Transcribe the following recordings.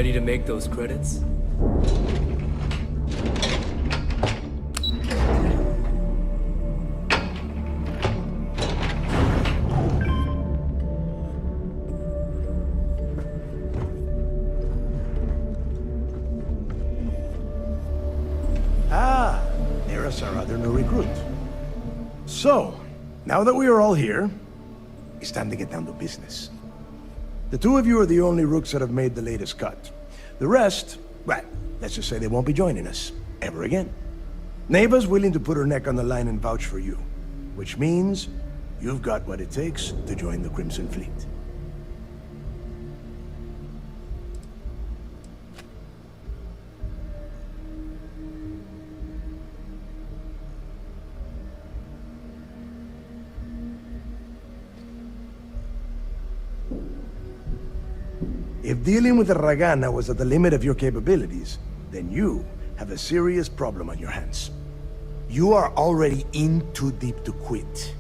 Ready to make those credits? Ah, there's our other new recruit. So, now that we are all here, it's time to get down to business. The two of you are the only rooks that have made the latest cut. The rest, well, let's just say they won't be joining us ever again. Neva's willing to put her neck on the line and vouch for you, which means you've got what it takes to join the Crimson Fleet. If dealing with the Ragana was at the limit of your capabilities, then you have a serious problem on your hands. You are already in too deep to quit.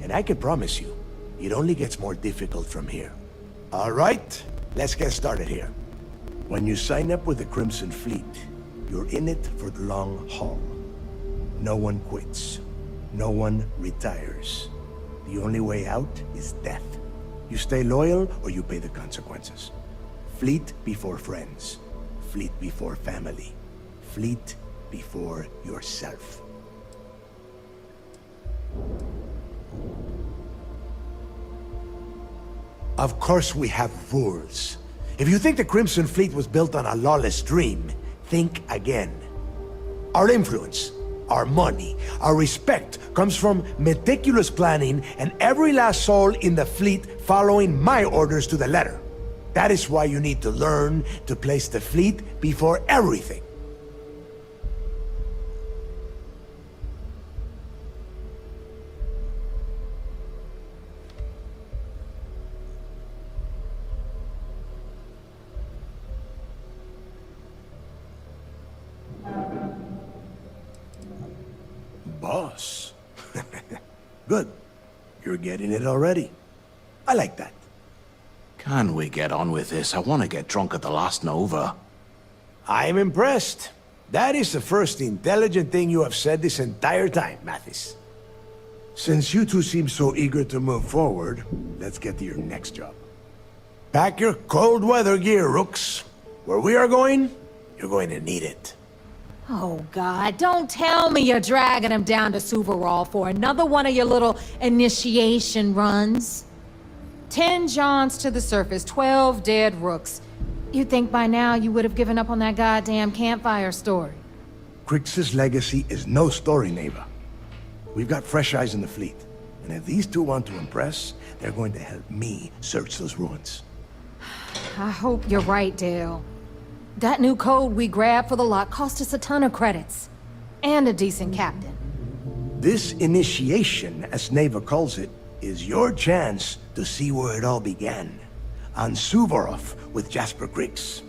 And I can promise you, it only gets more difficult from here. All right, let's get started here. When you sign up with the Crimson Fleet, you're in it for the long haul. No one quits. No one retires. The only way out is death. You stay loyal or you pay the consequences. Fleet before friends. Fleet before family. Fleet before yourself. Of course we have rules. If you think the Crimson Fleet was built on a lawless dream, think again. Our influence, our money, our respect comes from meticulous planning and every last soul in the fleet following my orders to the letter. That is why you need to learn to place the fleet before everything. Boss. Good. You're getting it already. I like that. Can we get on with this? I want to get drunk at the last Nova. I'm impressed. That is the first intelligent thing you have said this entire time, Mathis. Since you two seem so eager to move forward, let's get to your next job. Pack your cold weather gear, Rooks. Where we are going, you're going to need it. Oh, God, don't tell me you're dragging him down to Suvarol for another one of your little initiation runs. 10 Johns to the surface, 12 dead Rooks. You'd think by now you would have given up on that goddamn campfire story. Crix's legacy is no story, Neva. We've got fresh eyes in the fleet. And if these two want to impress, they're going to help me search those ruins. I hope you're right, Dale. That new code we grabbed for the lot cost us a ton of credits. And a decent captain. This initiation, as Neva calls it, is your chance to see where it all began. On Suvorov with Jasper Crix.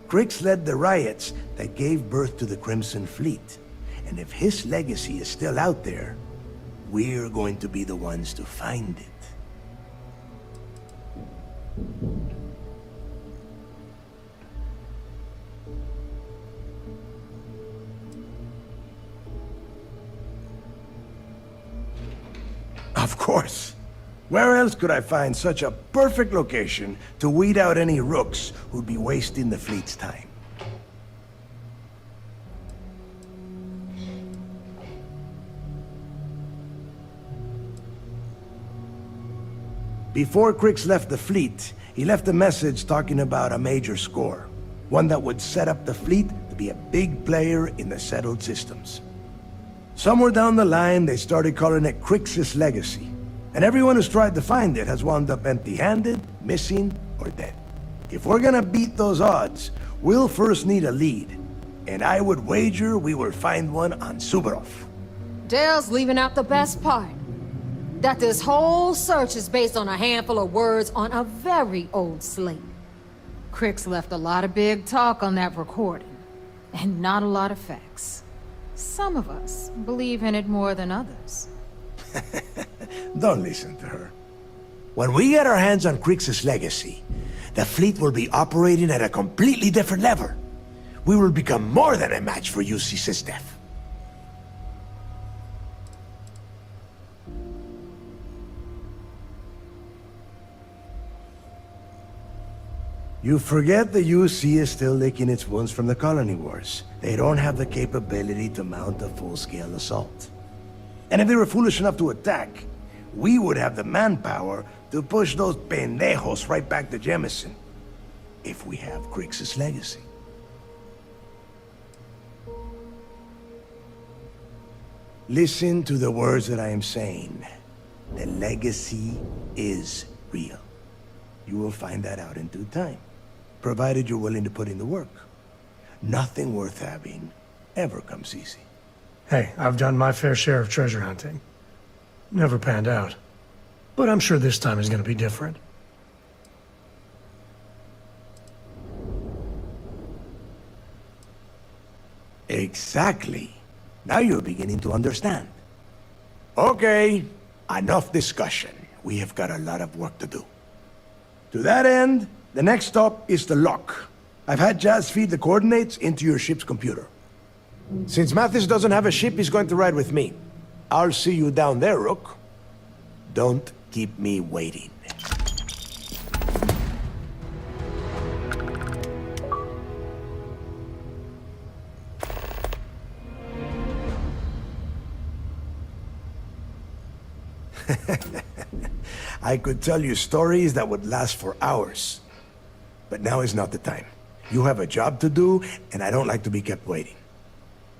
Crix led the riots that gave birth to the Crimson Fleet. And if his legacy is still out there, we're going to be the ones to find it. Of course. Where else could I find such a perfect location to weed out any rooks who'd be wasting the fleet's time? Before Crix left the fleet, he left a message talking about a major score. One that would set up the fleet to be a big player in the settled systems. Somewhere down the line, they started calling it Crix's Legacy. And everyone who's tried to find it has wound up empty-handed, missing, or dead. If we're gonna beat those odds, we'll first need a lead. And I would wager we will find one on Suvorov. Dale's leaving out the best part. That this whole search is based on a handful of words on a very old slate. Crix left a lot of big talk on that recording, and not a lot of facts. Some of us believe in it more than others. Don't listen to her. When we get our hands on Crix's legacy, the fleet will be operating at a completely different level. We will become more than a match for UC Systef. You forget the UC is still licking its wounds from the colony wars. They don't have the capability to mount a full-scale assault. And if they were foolish enough to attack, we would have the manpower to push those pendejos right back to Jemison. If we have Crix's legacy. Listen to the words that I am saying. The legacy is real. You will find that out in due time, provided you're willing to put in the work. Nothing worth having ever comes easy. Hey, I've done my fair share of treasure hunting. Never panned out. But I'm sure this time is going to be different. Exactly. Now you're beginning to understand. Okay, enough discussion. We have got a lot of work to do. To that end, the next stop is the lock. I've had Jazz feed the coordinates into your ship's computer. Since Mathis doesn't have a ship, he's going to ride with me. I'll see you down there, Rook. Don't keep me waiting. I could tell you stories that would last for hours. But now is not the time. You have a job to do, and I don't like to be kept waiting.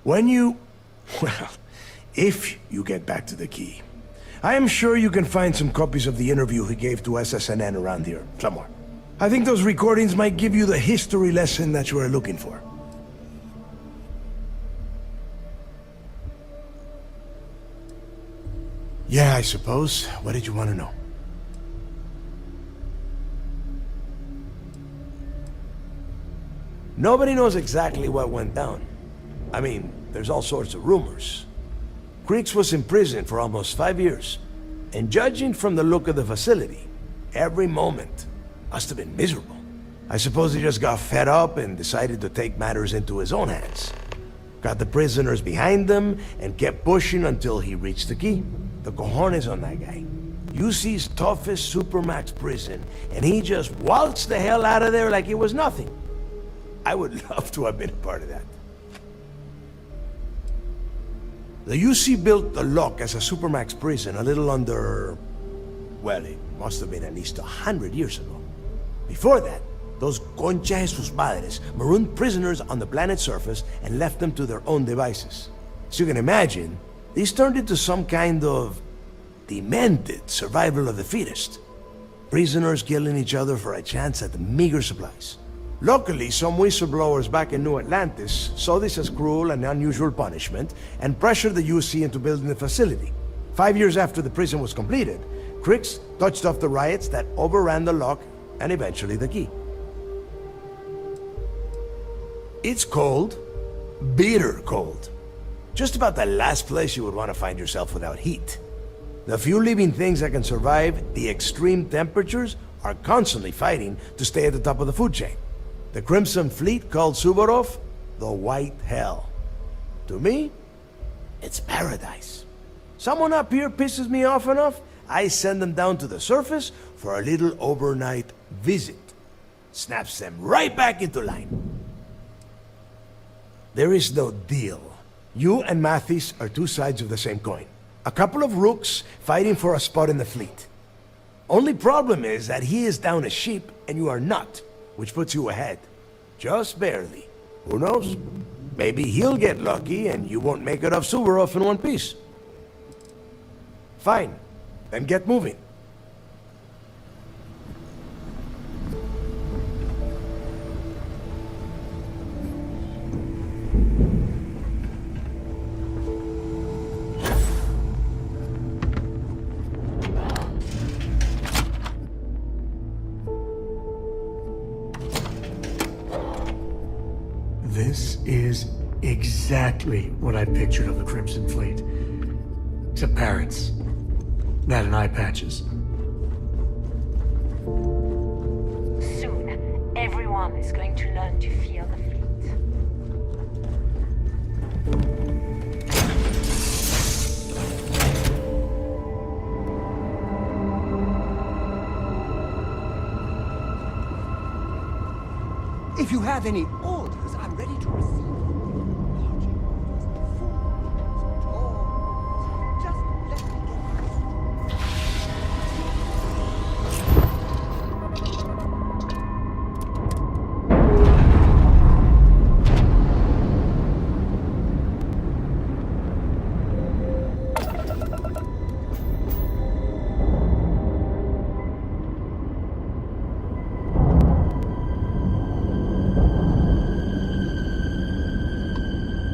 When you... well, if you get back to the key, I am sure you can find some copies of the interview he gave to SSNN around here, somewhere. I think those recordings might give you the history lesson that you are looking for. Yeah, I suppose. What did you want to know? Nobody knows exactly what went down. I mean, there's all sorts of rumors. Creeks was in prison for almost 5 years, and judging from the look of the facility, every moment must have been miserable. I suppose he just got fed up and decided to take matters into his own hands. Got the prisoners behind him and kept pushing until he reached the key. The cojones on that guy. UC's toughest supermax prison, and he just waltzed the hell out of there like it was nothing. I would love to have been a part of that. The UC built the lock as a supermax prison a little under... well, it must have been at least 100 years ago. Before that, those concha de sus madres marooned prisoners on the planet's surface and left them to their own devices. As you can imagine, these turned into some kind of demented survival of the fittest. Prisoners killing each other for a chance at the meager supplies. Luckily, some whistleblowers back in New Atlantis saw this as cruel and unusual punishment and pressured the UC into building the facility. 5 years after the prison was completed, Crix touched off the riots that overran the lock and eventually the key. It's cold, bitter cold. Just about the last place you would want to find yourself without heat. The few living things that can survive the extreme temperatures are constantly fighting to stay at the top of the food chain. The Crimson Fleet called Suvorov the White Hell. To me, it's paradise. Someone up here pisses me off enough, I send them down to the surface for a little overnight visit. Snaps them right back into line. There is no deal. You and Mathis are two sides of the same coin. A couple of rooks fighting for a spot in the fleet. Only problem is that he is down a sheep and you are not, which puts you ahead. Just barely. Who knows? Maybe he'll get lucky and you won't make it off Suvorov in one piece. Fine. Then get moving. This is exactly what I pictured of the Crimson Fleet. Except parrots. That and eye patches. Soon Everyone is going to learn to fear the fleet. If you have any orders, I'm ready to receive them. Just let me get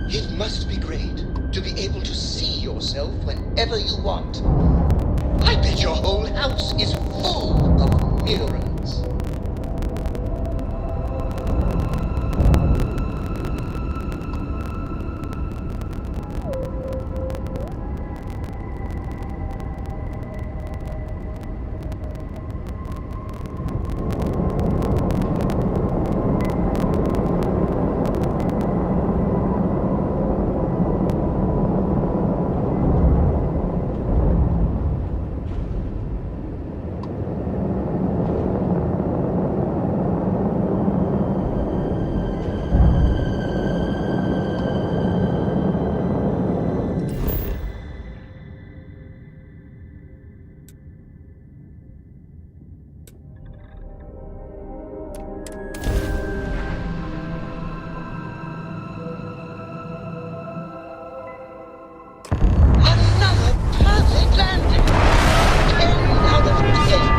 It must be great to be able to see yourself whenever you want. I bet your whole house is full of mirrors. Another perfect landing! 10 out of 10.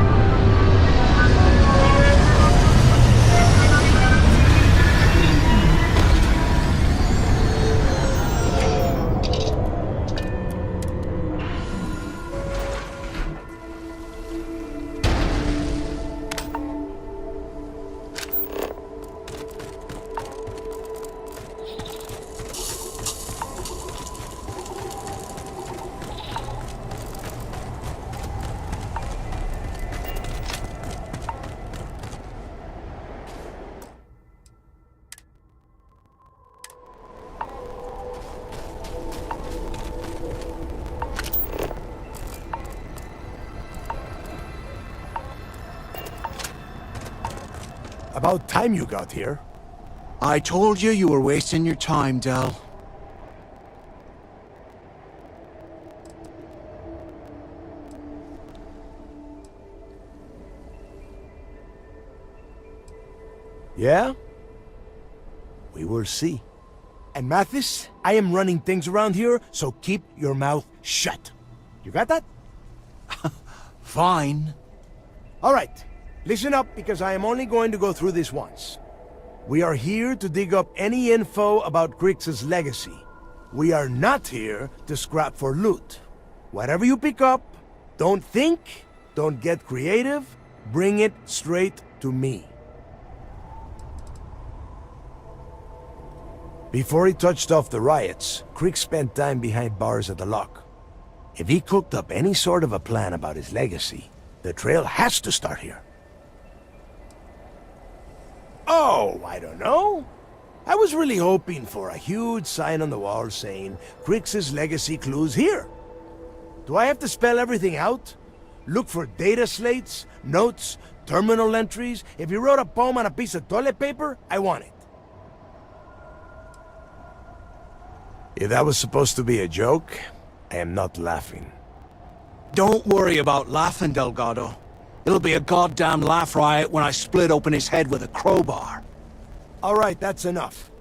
About time you got here. I told you you were wasting your time, Del. Yeah? We will see. And Mathis, I am running things around here, so keep your mouth shut. You got that? Fine. All right. Listen up, because I am only going to go through this once. We are here to dig up any info about Grix's legacy. We are not here to scrap for loot. Whatever you pick up, don't think, don't get creative, bring it straight to me. Before he touched off the riots, Grix spent time behind bars at the lock. If he cooked up any sort of a plan about his legacy, the trail has to start here. Oh, I don't know. I was really hoping for a huge sign on the wall saying, Grix's legacy clues here. Do I have to spell everything out? Look for data slates, notes, terminal entries? If you wrote a poem on a piece of toilet paper, I want it. If that was supposed to be a joke, I am not laughing. Don't worry about laughing, Delgado. It'll be a goddamn laugh riot when I split open his head with a crowbar. All right, that's enough.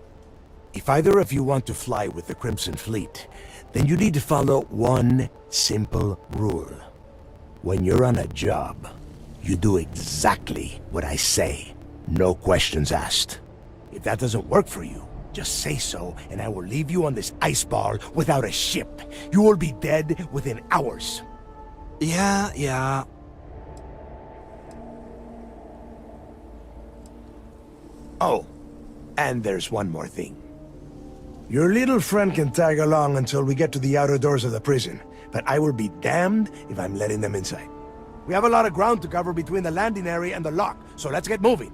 If either of you want to fly with the Crimson Fleet, then you need to follow one simple rule. When you're on a job, you do exactly what I say. No questions asked. If that doesn't work for you, just say so, and I will leave you on this ice ball without a ship. You will be dead within hours. Yeah. Oh, and there's one more thing. Your little friend can tag along until we get to the outer doors of the prison, but I will be damned if I'm letting them inside. We have a lot of ground to cover between the landing area and the lock, so let's get moving.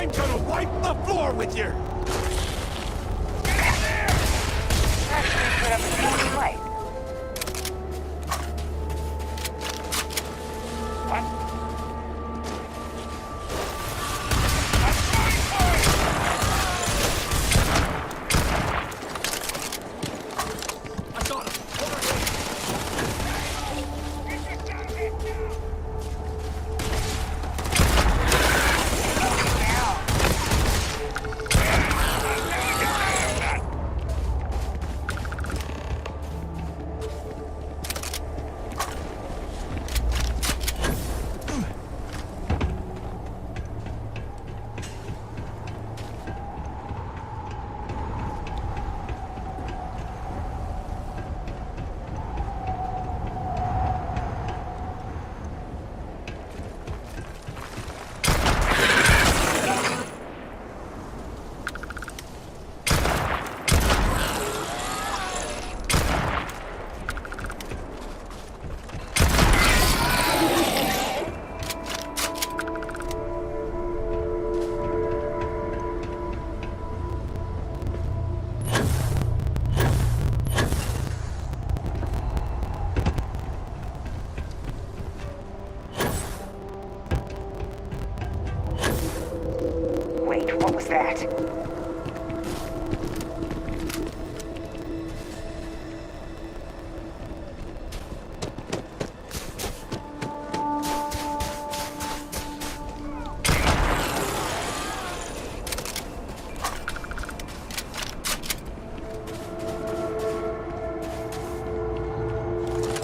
I'm gonna wipe the floor with you! Actually, put up a decent fight. Wait, what was that?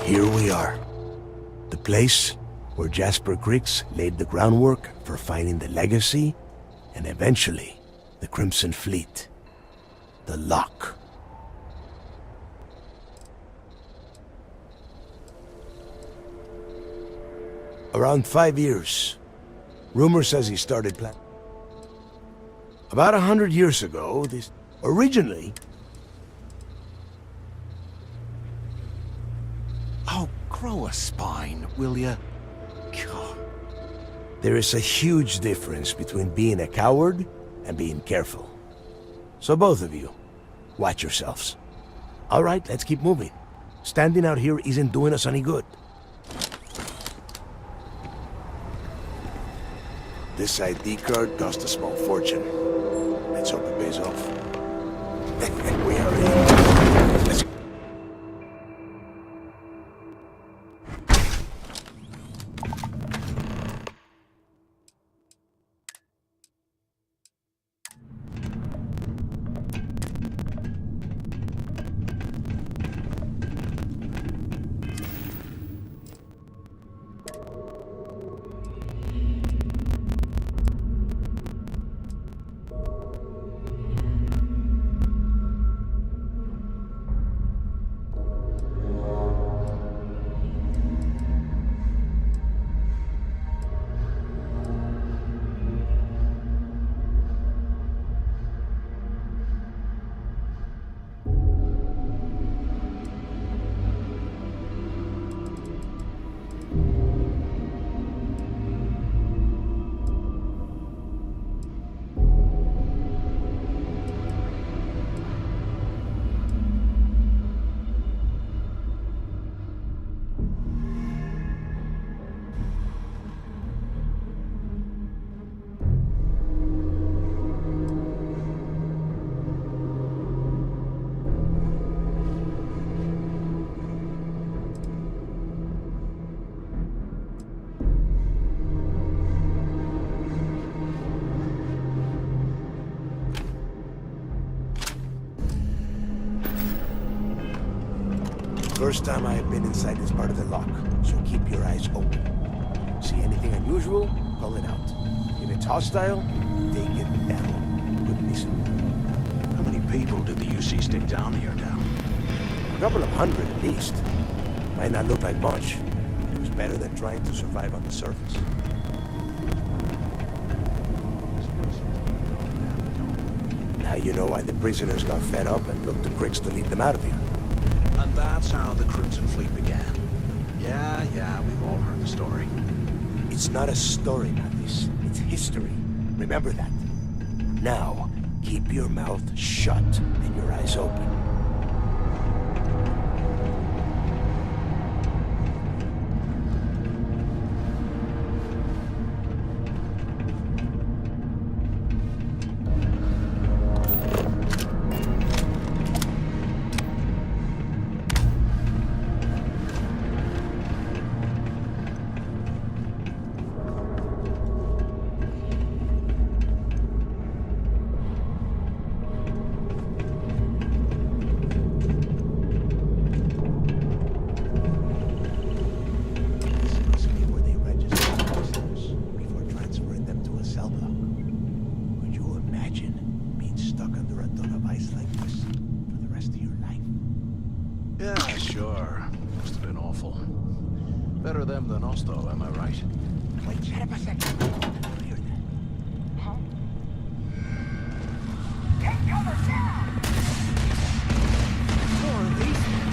Here we are. The place where Jasper Griggs laid the groundwork for finding the legacy and eventually the Crimson Fleet. The lock. Around 5 years. Rumor says he started planning. About 100 years ago, this originally. Oh, grow a spine, will ya? God. There is a huge difference between being a coward and being careful. So both of you, watch yourselves. All right, let's keep moving. Standing out here isn't doing us any good. This ID card cost a small fortune. Let's hope it pays off. We are in. Let's First time I have been inside this part of the lock, so keep your eyes open. See anything unusual, call it out. If it's hostile, take it down. Good listen. How many people did the UC stick down here now? A couple of hundred at least. Might not look like much, but it was better than trying to survive on the surface. Now you know why the prisoners got fed up and looked to Griggs to lead them out of here. And that's how the Crimson Fleet began. Yeah, we've all heard the story. It's not a story, Mattis. It's history. Remember that. Now, keep your mouth shut and your eyes open. Yeah, sure. Must have been awful. Better them than us, though, am I right? Wait, shut up a second. I hear that. Huh? Take cover now! More of these things.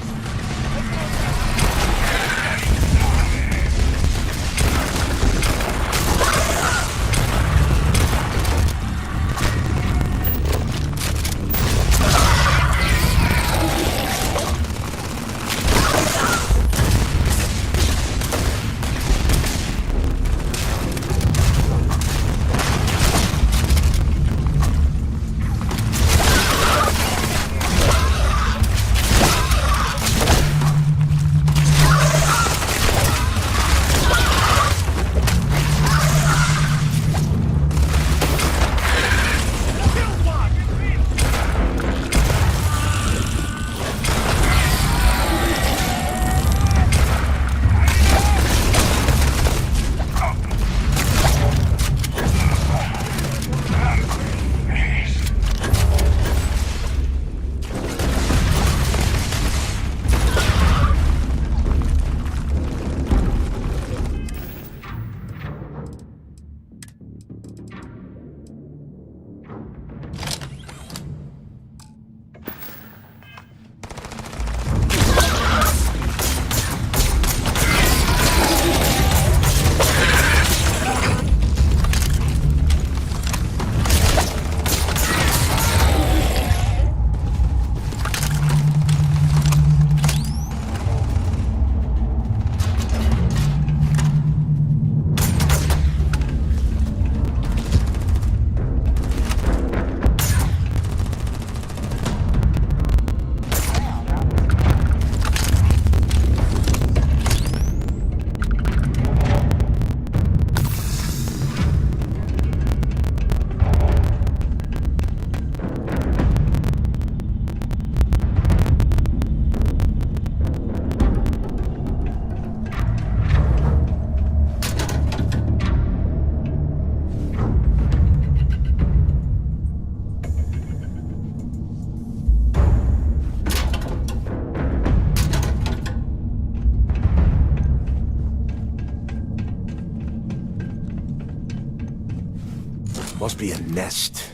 Must be a nest.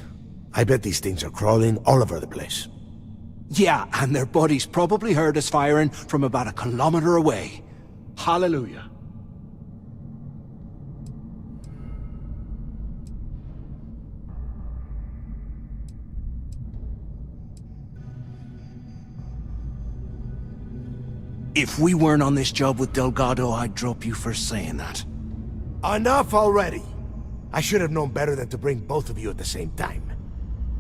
I bet these things are crawling all over the place. Yeah, and their buddies probably heard us firing from about a kilometer away. Hallelujah. If we weren't on this job with Delgado, I'd drop you for saying that. Enough already! I should have known better than to bring both of you at the same time.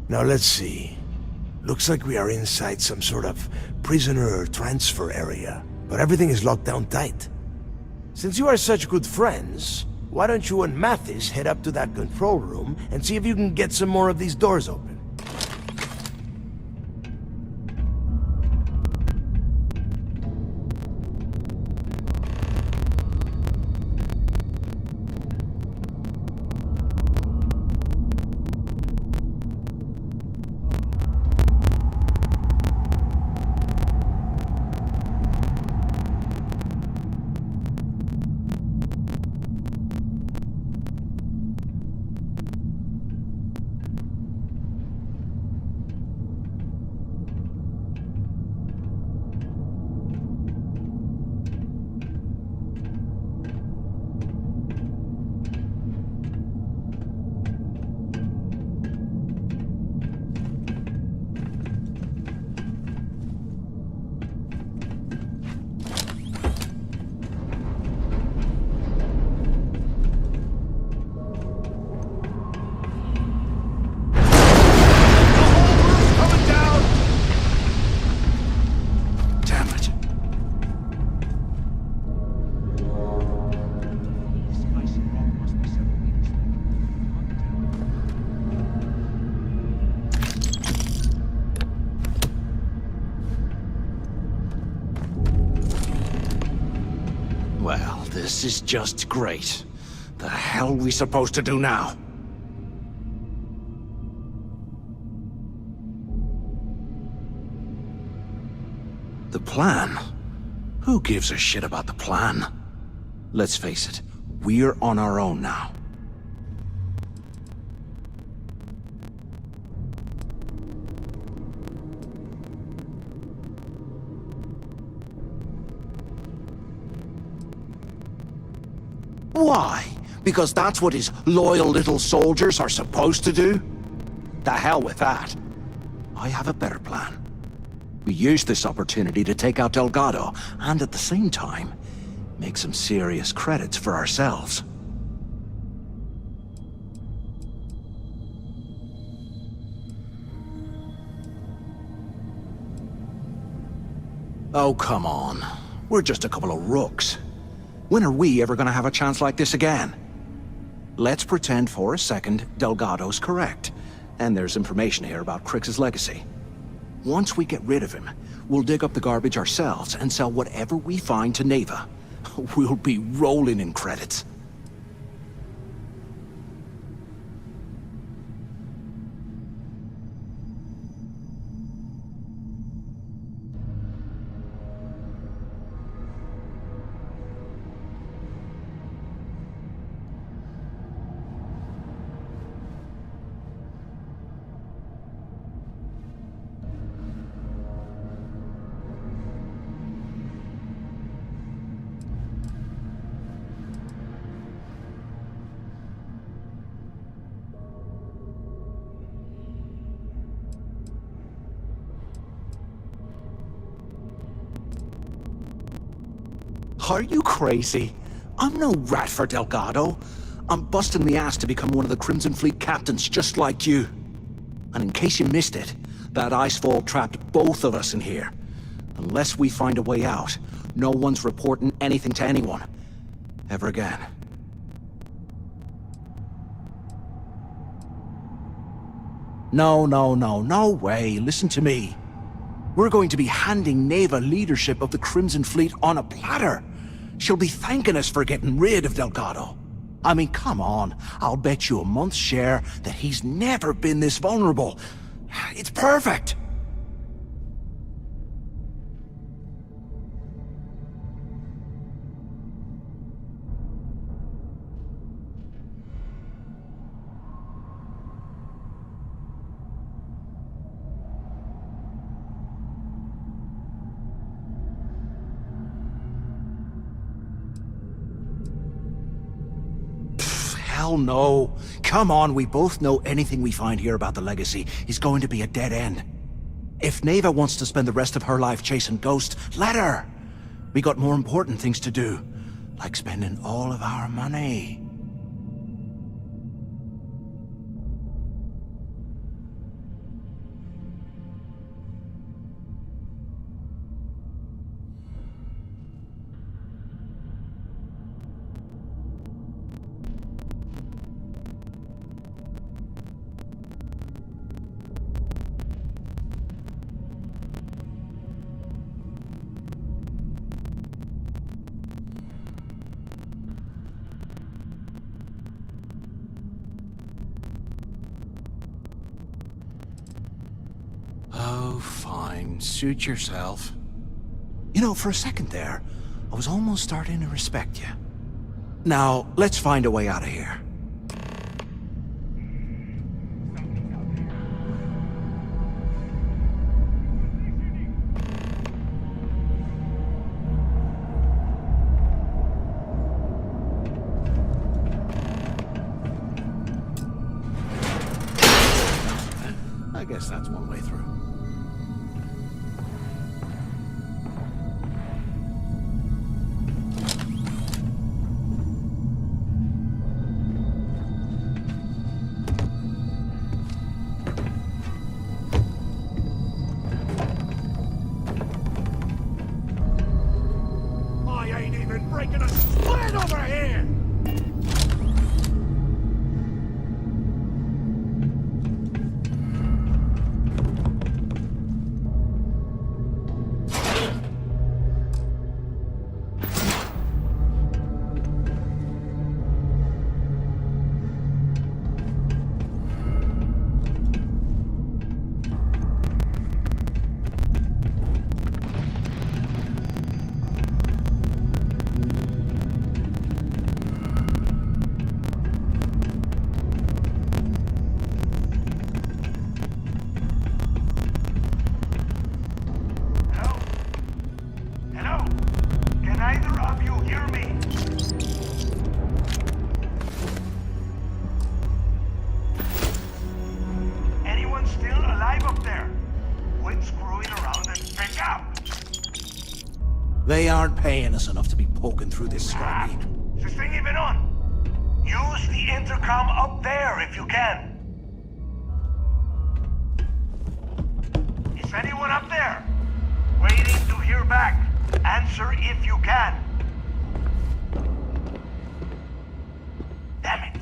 Now let's see. Looks like we are inside some sort of prisoner transfer area, but everything is locked down tight. Since you are such good friends, why don't you and Mathis head up to that control room and see if you can get some more of these doors open? This is just great. The hell are we supposed to do now? The plan? Who gives a shit about the plan? Let's face it, we're on our own now. Why? Because that's what his loyal little soldiers are supposed to do? The hell with that. I have a better plan. We use this opportunity to take out Delgado, and at the same time, make some serious credits for ourselves. Oh, come on. We're just a couple of rooks. When are we ever gonna have a chance like this again? Let's pretend for a second Delgado's correct, and there's information here about Crix's legacy. Once we get rid of him, we'll dig up the garbage ourselves and sell whatever we find to Neva. We'll be rolling in credits. Are you crazy? I'm no rat for Delgado. I'm busting the ass to become one of the Crimson Fleet captains just like you. And in case you missed it, that icefall trapped both of us in here. Unless we find a way out, no one's reporting anything to anyone. Ever again. No way. Listen to me. We're going to be handing Neva leadership of the Crimson Fleet on a platter. She'll be thanking us for getting rid of Delgado. I mean, come on. I'll bet you a month's share that he's never been this vulnerable. It's perfect. Hell no. Come on, we both know anything we find here about the legacy is going to be a dead end. If Neva wants to spend the rest of her life chasing ghosts, let her. We got more important things to do, like spending all of our money. Oh, fine. Suit yourself. You know, for a second there, I was almost starting to respect you. Now, let's find a way out of here. I guess that's one way through. I ain't even breaking a sweat over here! They aren't paying us enough to be poking through this Starfield. Is this thing even on? Use the intercom up there if you can. Is anyone up there? Waiting to hear back. Answer if you can. Damn it.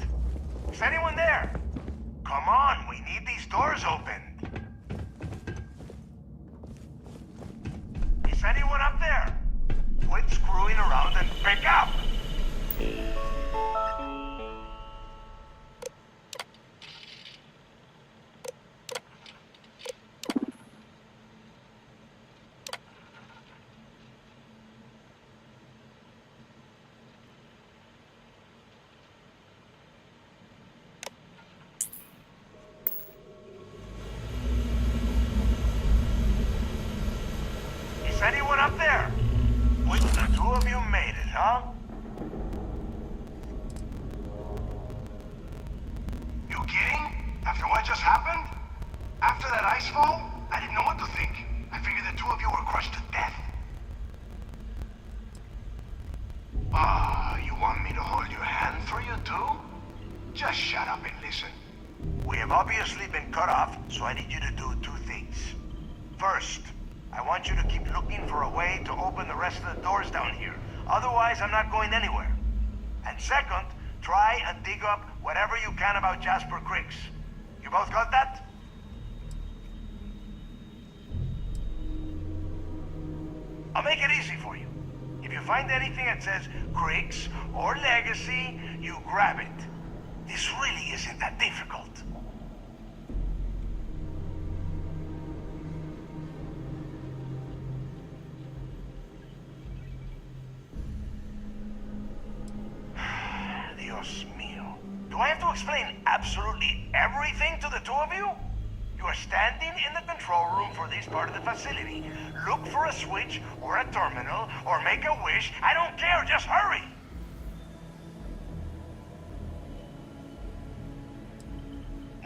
Is anyone there? Come on, we need these doors opened. Is anyone up there? Quit screwing around and pick up! Is anyone up there? Which the two of you made it, huh? You kidding? After what just happened? After that ice fall? I didn't know what to think. I figured the two of you were crushed to death. You want me to hold your hand for you too? Just shut up and listen. We have obviously been cut off, so I need you to do two things. First, I want you to keep looking for a way to open the rest of the doors down here. Otherwise, I'm not going anywhere. And second, try and dig up whatever you can about Jasper Cricks. You both got that? I'll make it easy for you. If you find anything that says Cricks or Legacy, you grab it. This really isn't that difficult. Dios mío. Do I have to explain absolutely everything to the two of you? You are standing in the control room for this part of the facility. Look for a switch or a terminal or make a wish. I don't care, just hurry!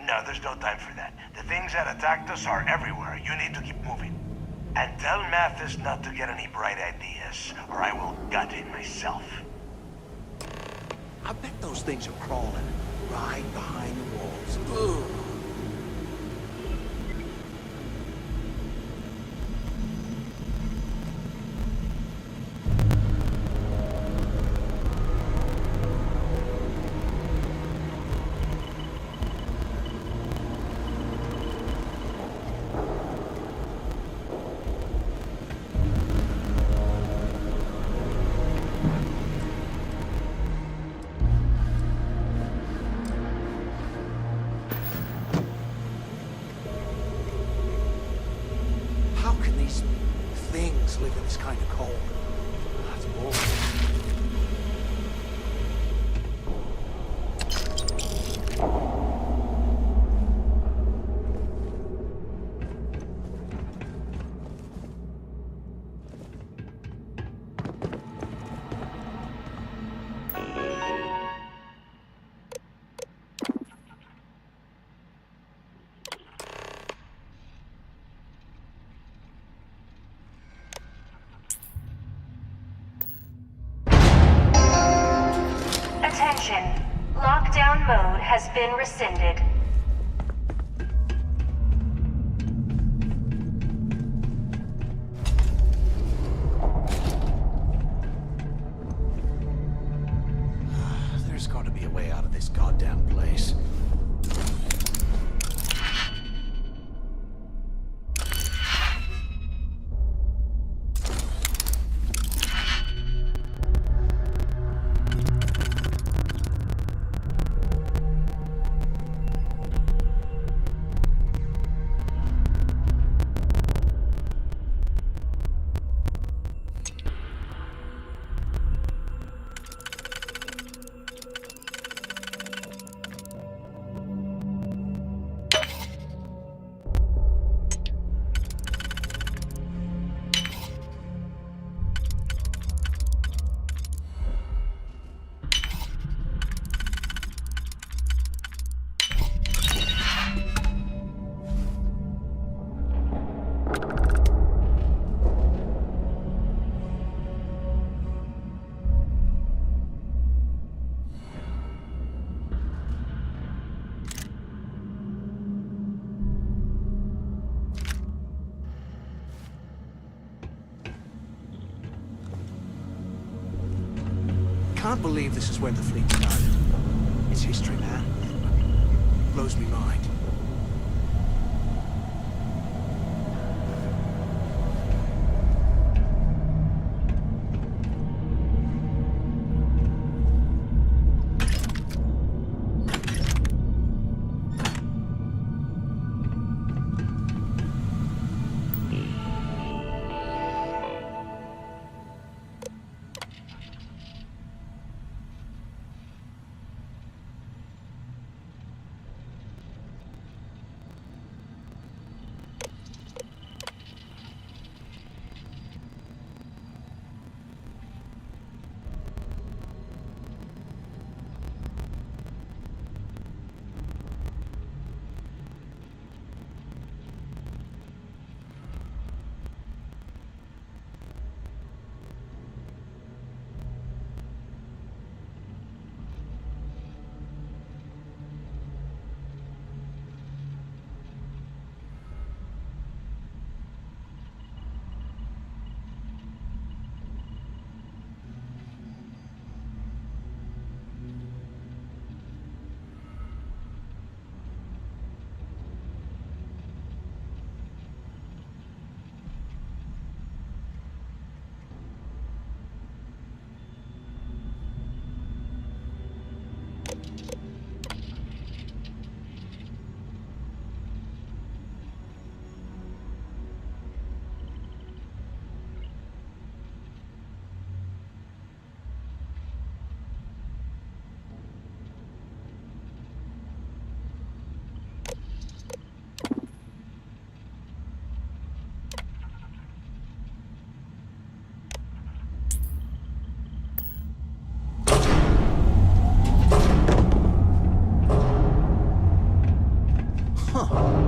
No, there's no time for that. The things that attacked us are everywhere. You need to keep moving. And tell Mathis not to get any bright ideas, or I will gut him myself. I bet those things are crawling right behind the walls. Ugh. How can these things live in this kind of cold? That's bullshit. Attention. Lockdown mode has been rescinded. There's got to be a way out of this goddamn place. can't believe this is where the fleet started. It's history, man. Blows me mind.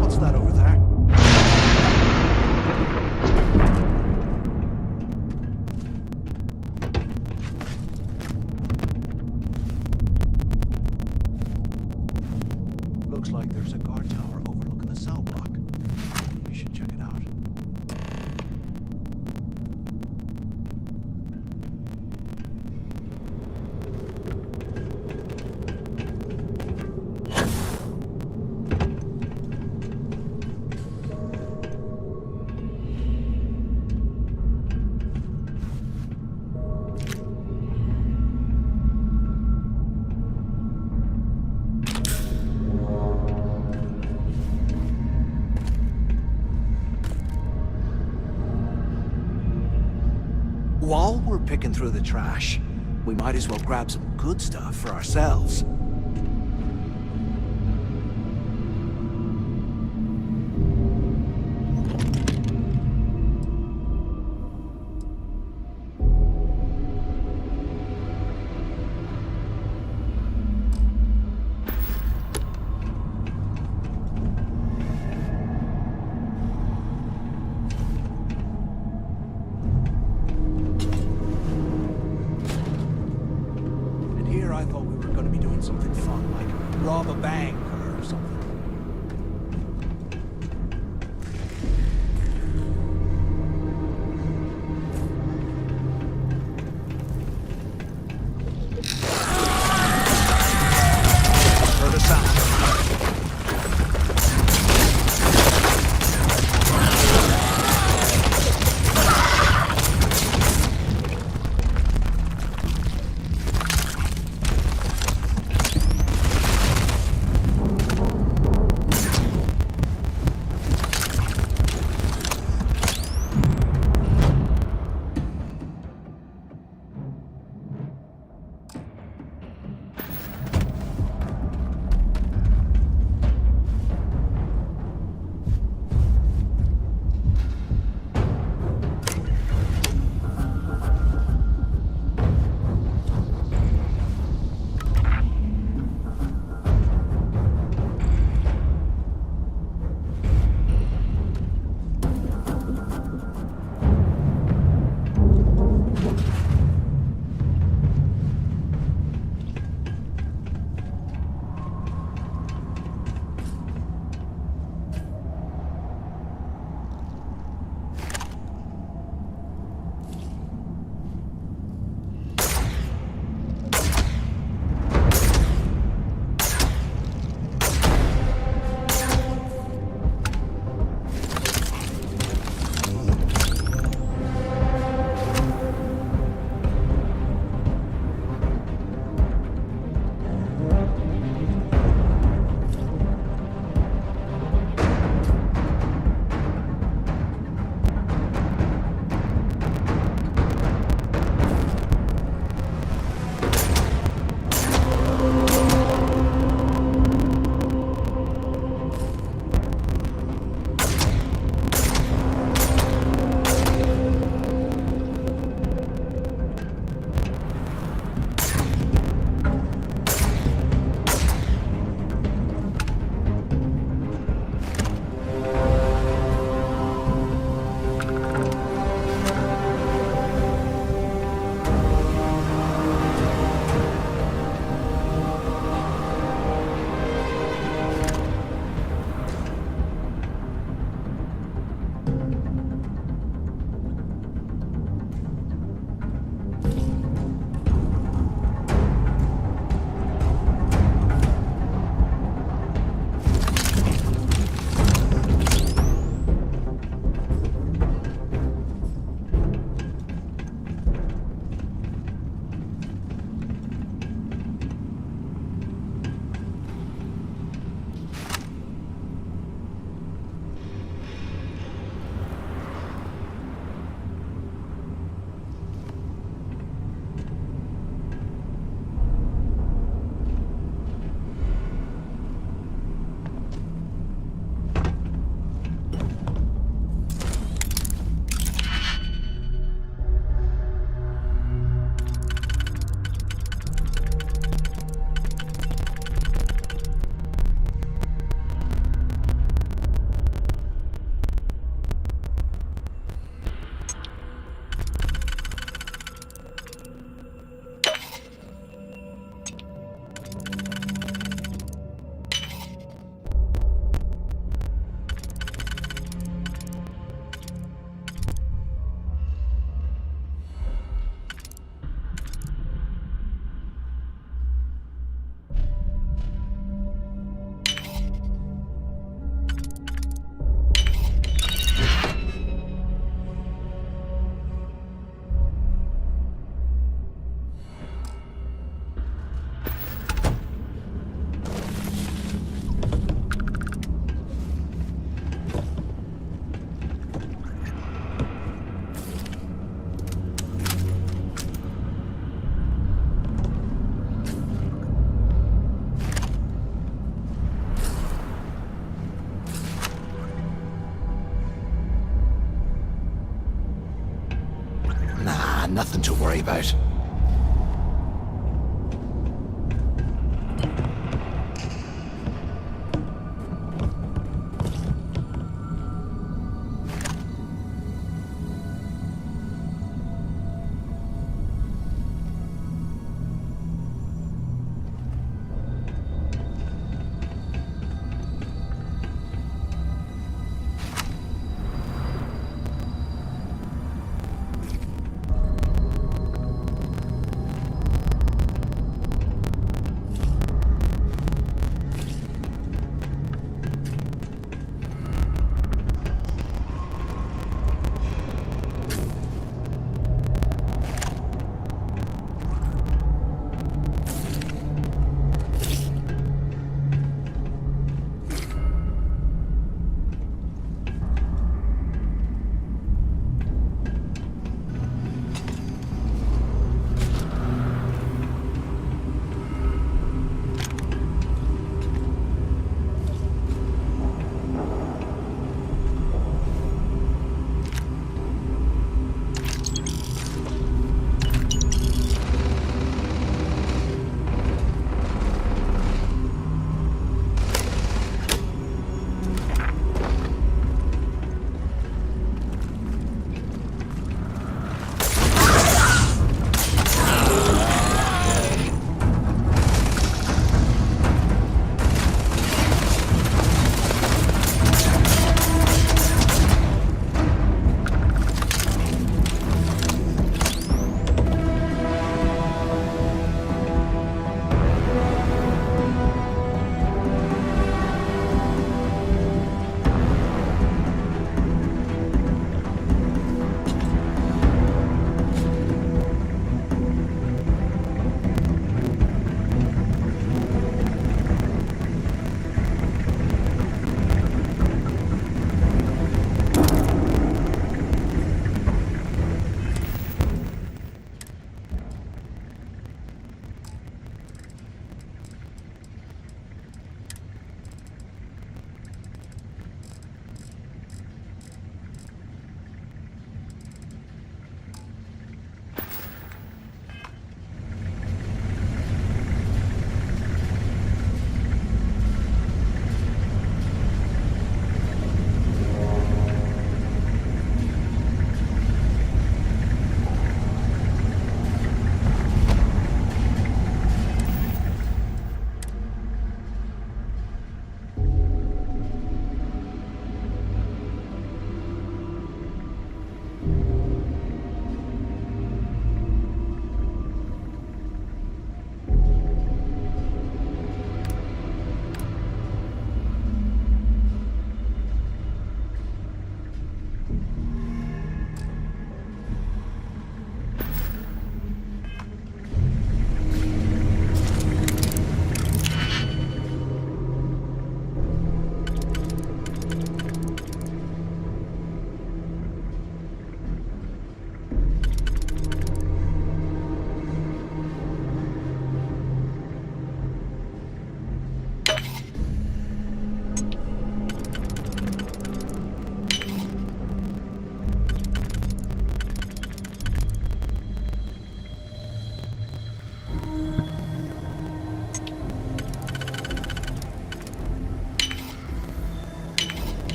What's that over there? Looks like there's a guard tower overlooking the cell block. We should check it out. While we're picking through the trash, we might as well grab some good stuff for ourselves. I thought we were going to be doing something fun, like rob a bank or something. Heard a sound. nothing to worry about.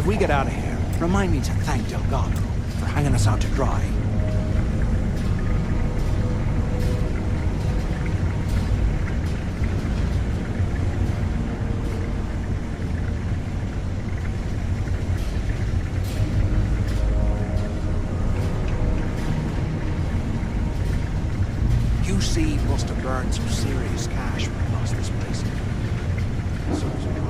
we get out of here, remind me to thank Delgado for hanging us out to dry. QC must have burned some serious cash when he lost this place. So was right.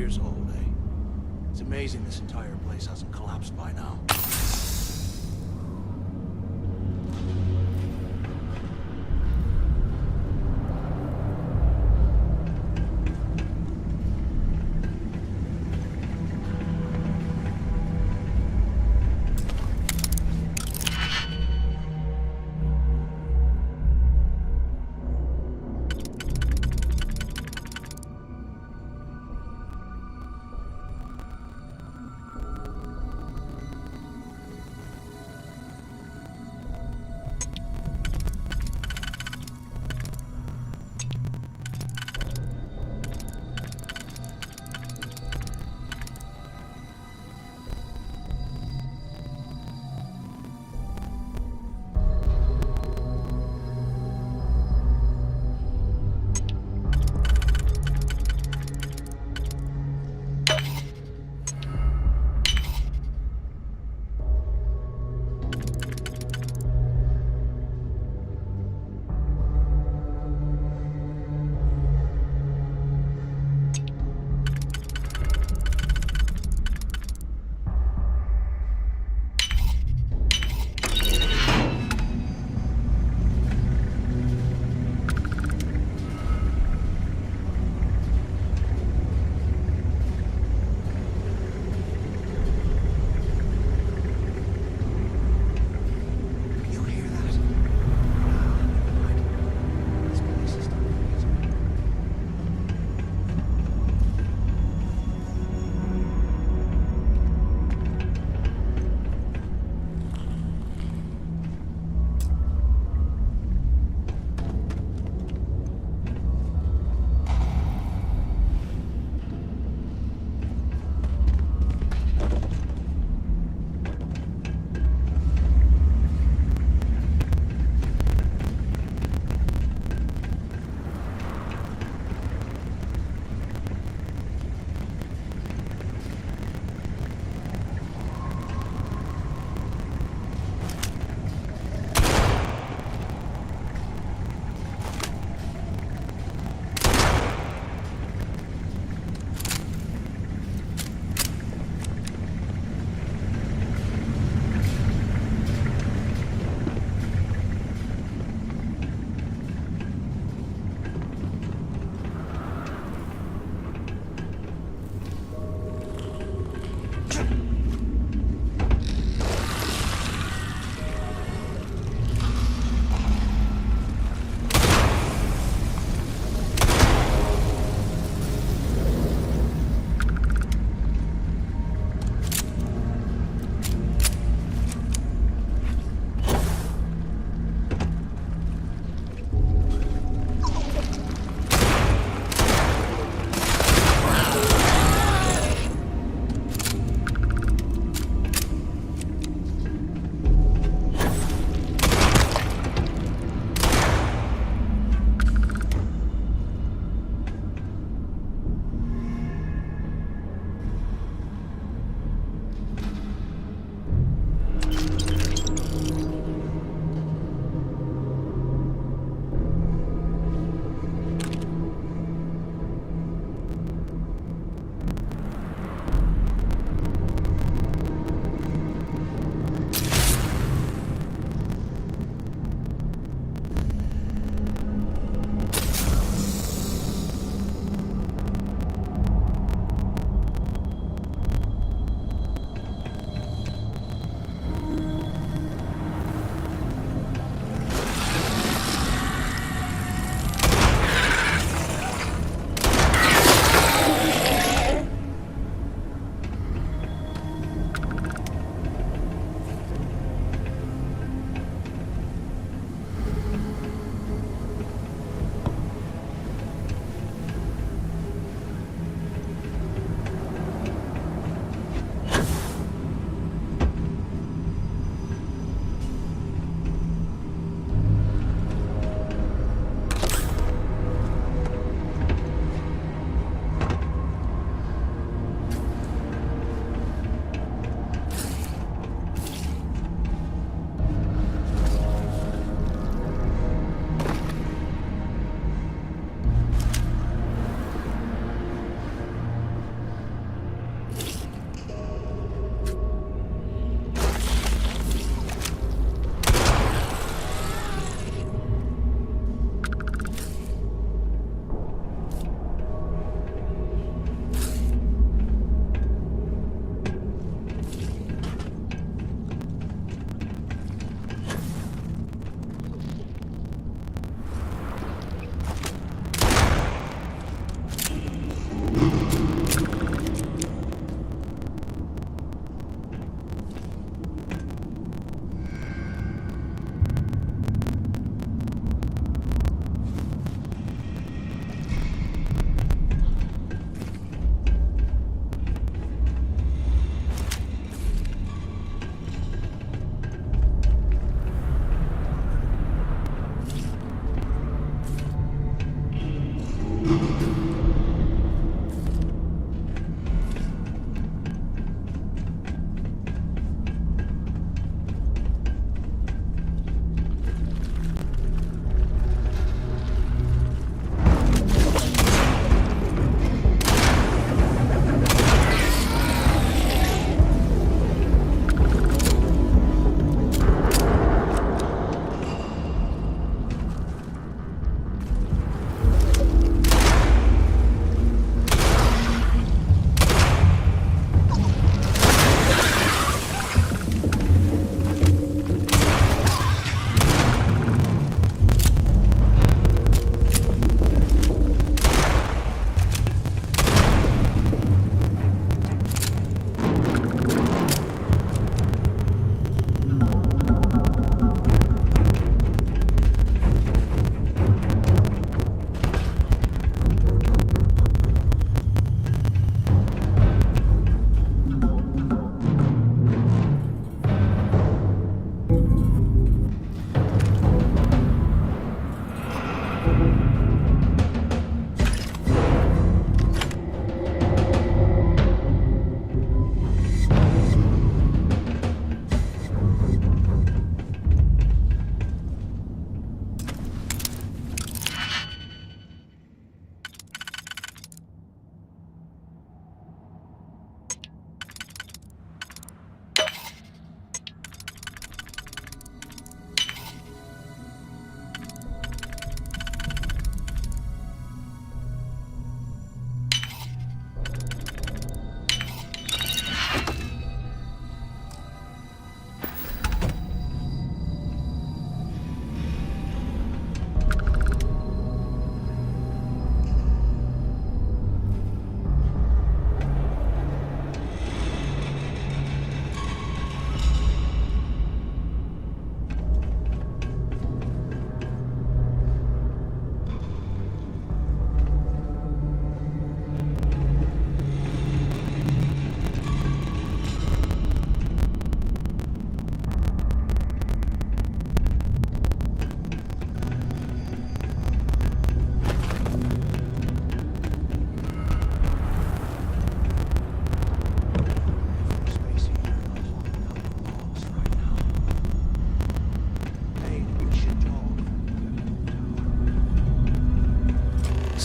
years old, eh? It's amazing this entire place hasn't collapsed by now.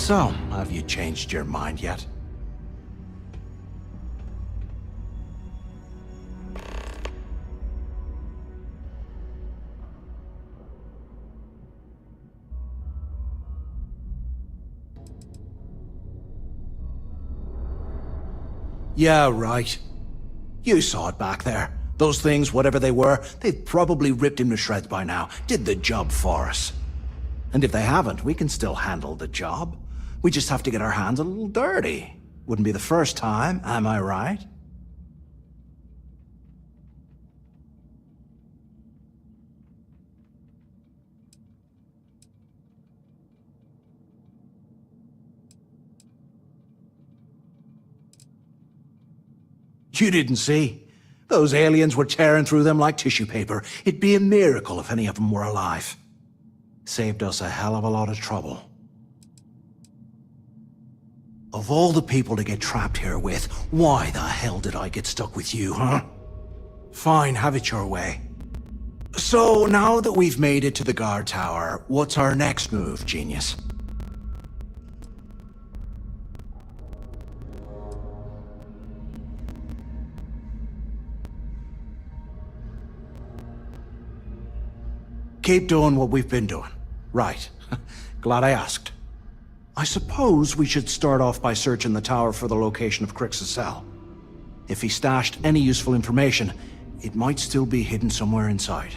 So, have you changed your mind yet? Yeah, right. You saw it back there. Those things, whatever they were, they've probably ripped him to shreds by now. Did the job for us. And if they haven't, we can still handle the job. We just have to get our hands a little dirty. Wouldn't be the first time, am I right? You didn't see? Those aliens were tearing through them like tissue paper. It'd be a miracle if any of them were alive. Saved us a hell of a lot of trouble. Of all the people to get trapped here with, why the hell did I get stuck with you, huh? Fine, have it your way. So, now that we've made it to the guard tower, what's our next move, genius? Keep doing what we've been doing. Right. Glad I asked. I suppose we should start off by searching the tower for the location of Crix's cell. If he stashed any useful information, it might still be hidden somewhere inside.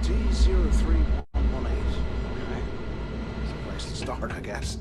T-03-118. Okay. It's a place to start, I guess.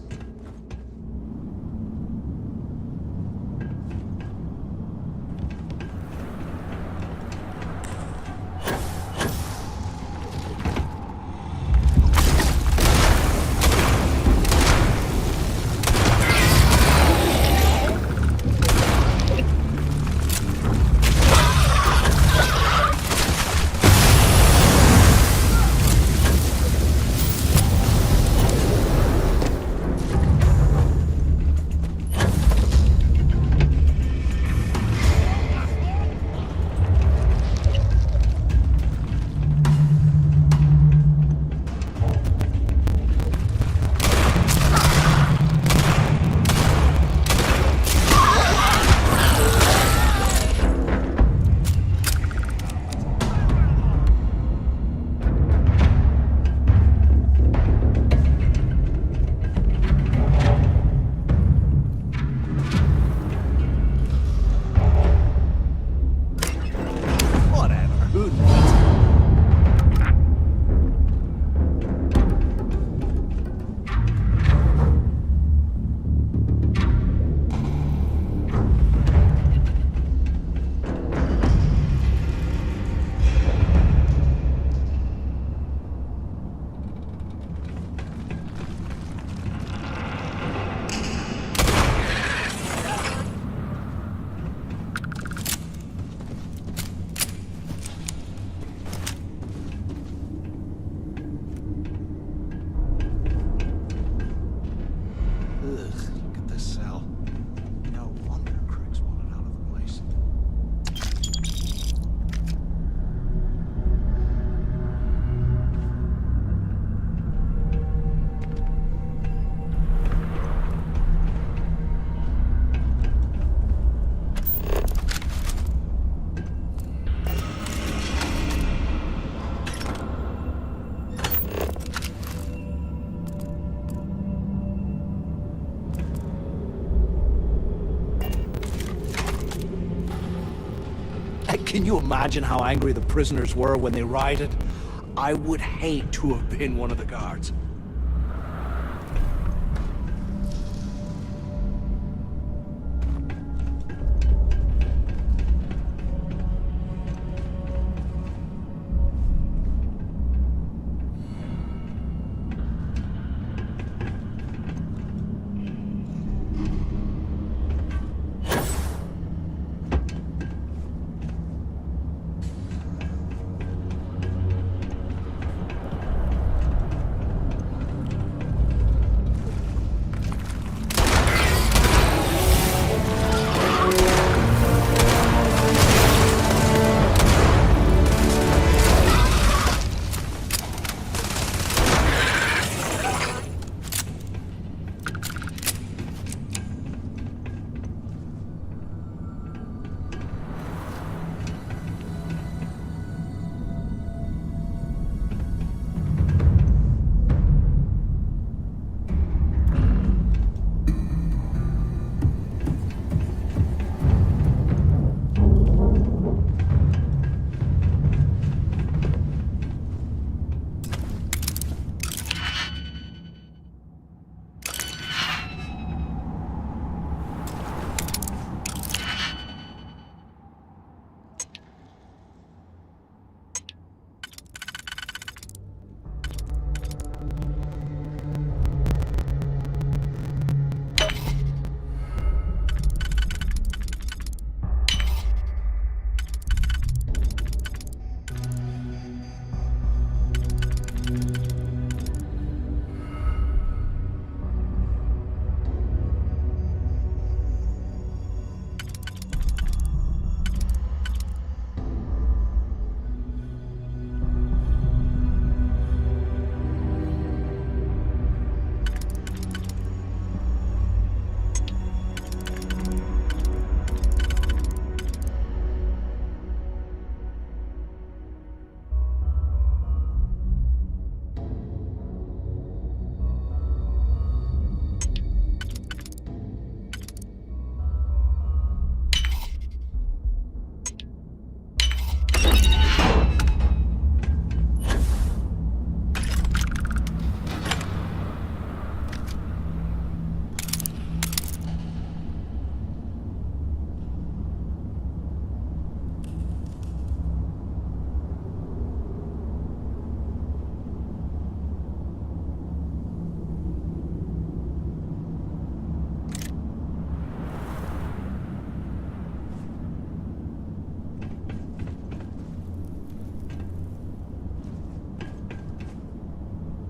Can you imagine how angry the prisoners were when they rioted? I would hate to have been one of the guards.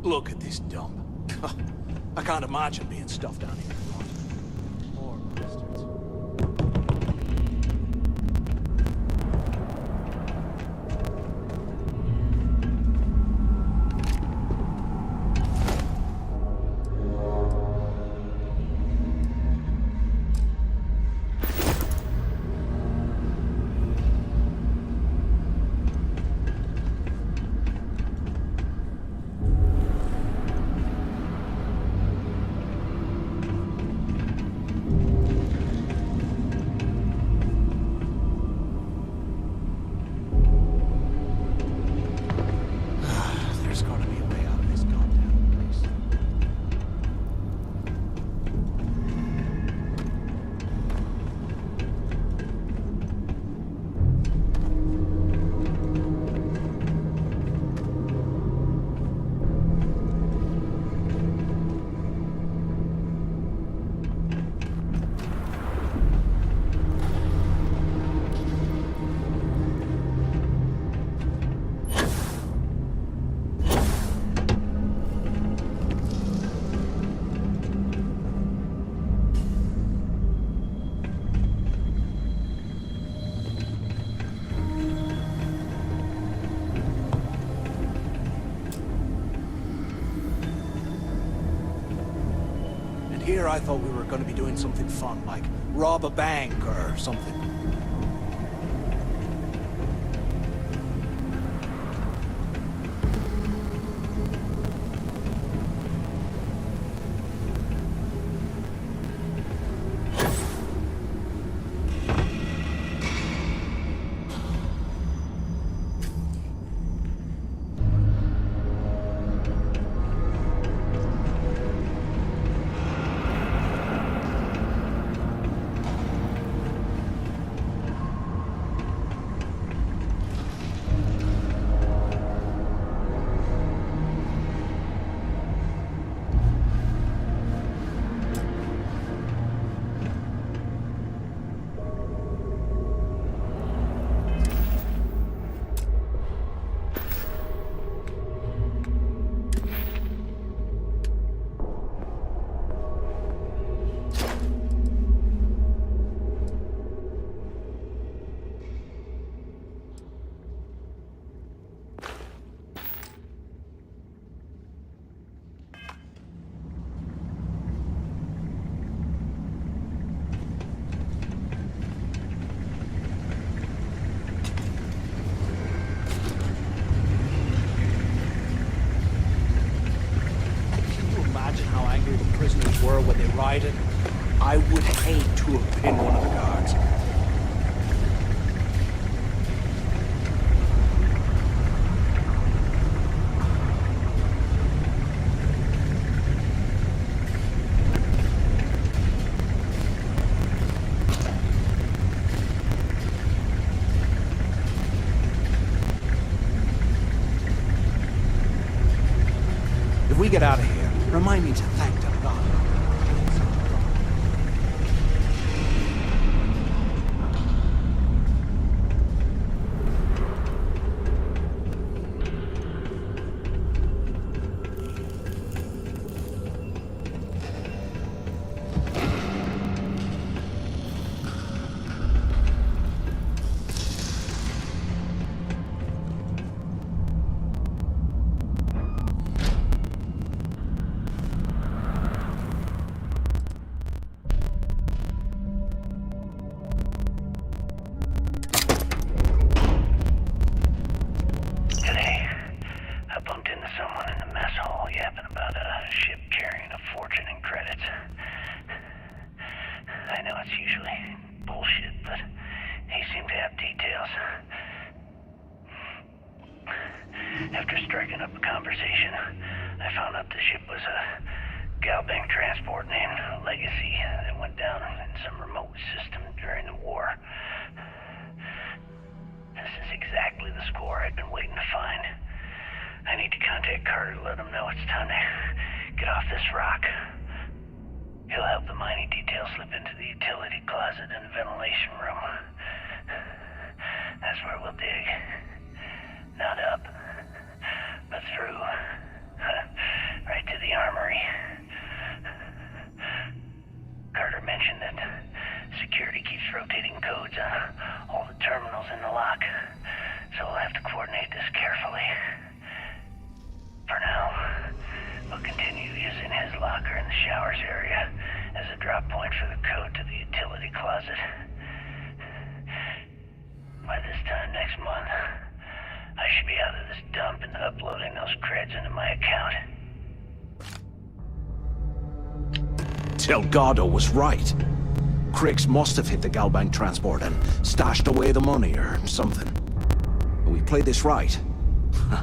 Look at this dump. I can't imagine being stuffed down here. Poor bastards. There's gotta be a way out of this goddamn place. Here I thought we were going to be doing something fun, like rob a bank or something. Prisoners were when they rioted. I would hate to have been one of the guards. If we get out of here, remind me to thank them, God. After striking up a conversation, I found out the ship was a Galbank transport named Legacy that went down in some remote system during the war. This is exactly the score I've been waiting to find. I need to contact Carter to let him know it's time to get off this rock. He'll help the mining detail slip into the utility closet in the ventilation room. That's where we'll dig. Not up, but through. uploading those creds into my account. Delgado was right. Crix must have hit the Galbank transport and stashed away the money or something. We play this right,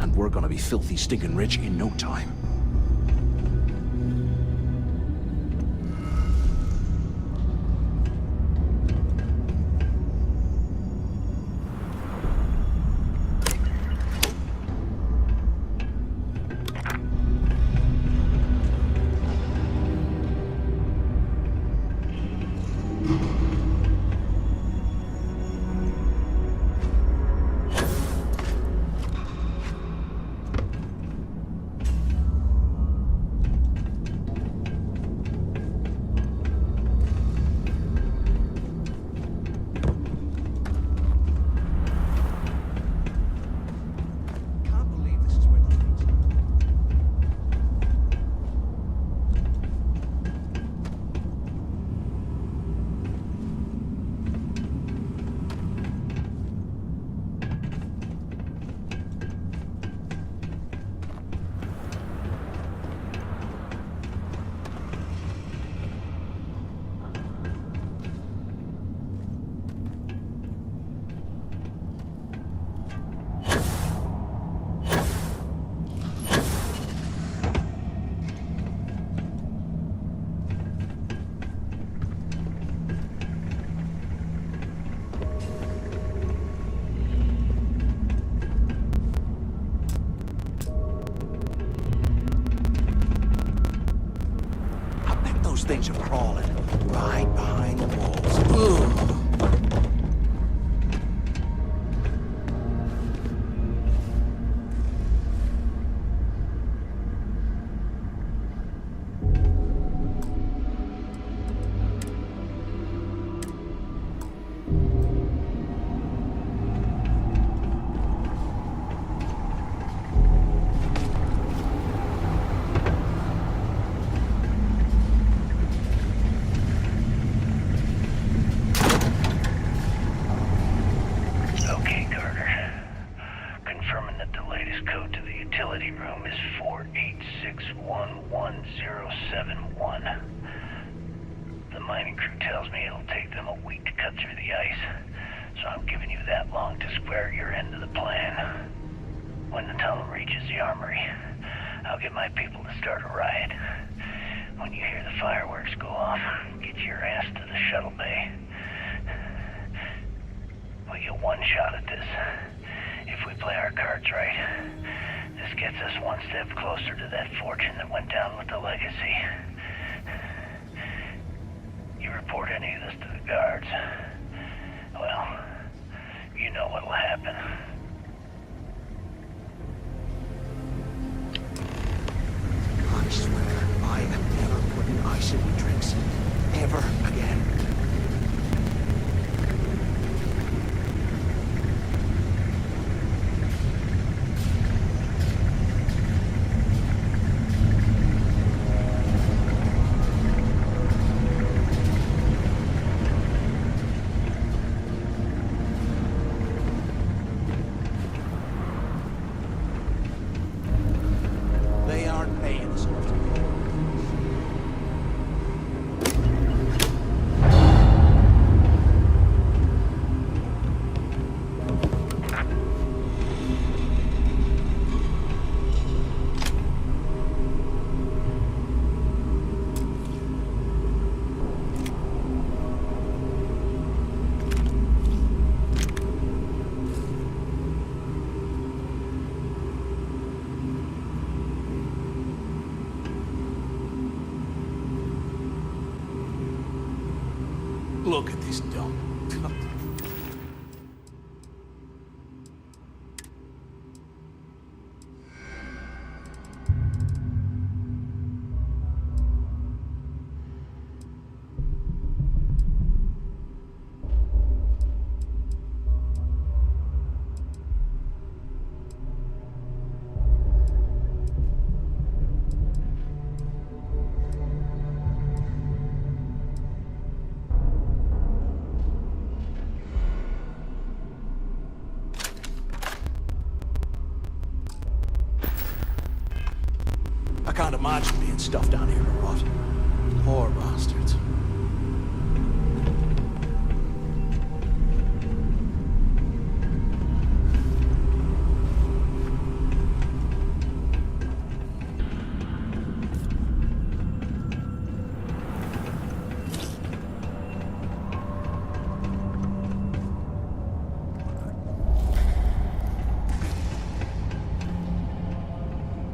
and we're gonna be filthy stinking rich in no time. Those things are crawling right behind the walls. Ugh. The mining crew tells me it'll take them a week to cut through the ice, so I'm giving you that long to square your end of the plan. When the tunnel reaches the armory, I'll get my people to start a riot. When you hear the fireworks go off, get your ass to the shuttle bay. We get one shot at this. If we play our cards right, this gets us one step closer to that fortune that went down with the legacy. You report any of this to the guards, well, you know what'll happen. I swear, I am never putting ice in my drinks. Ever again. Look at this dump. I can't imagine being stuffed down here to rot. Poor bastards.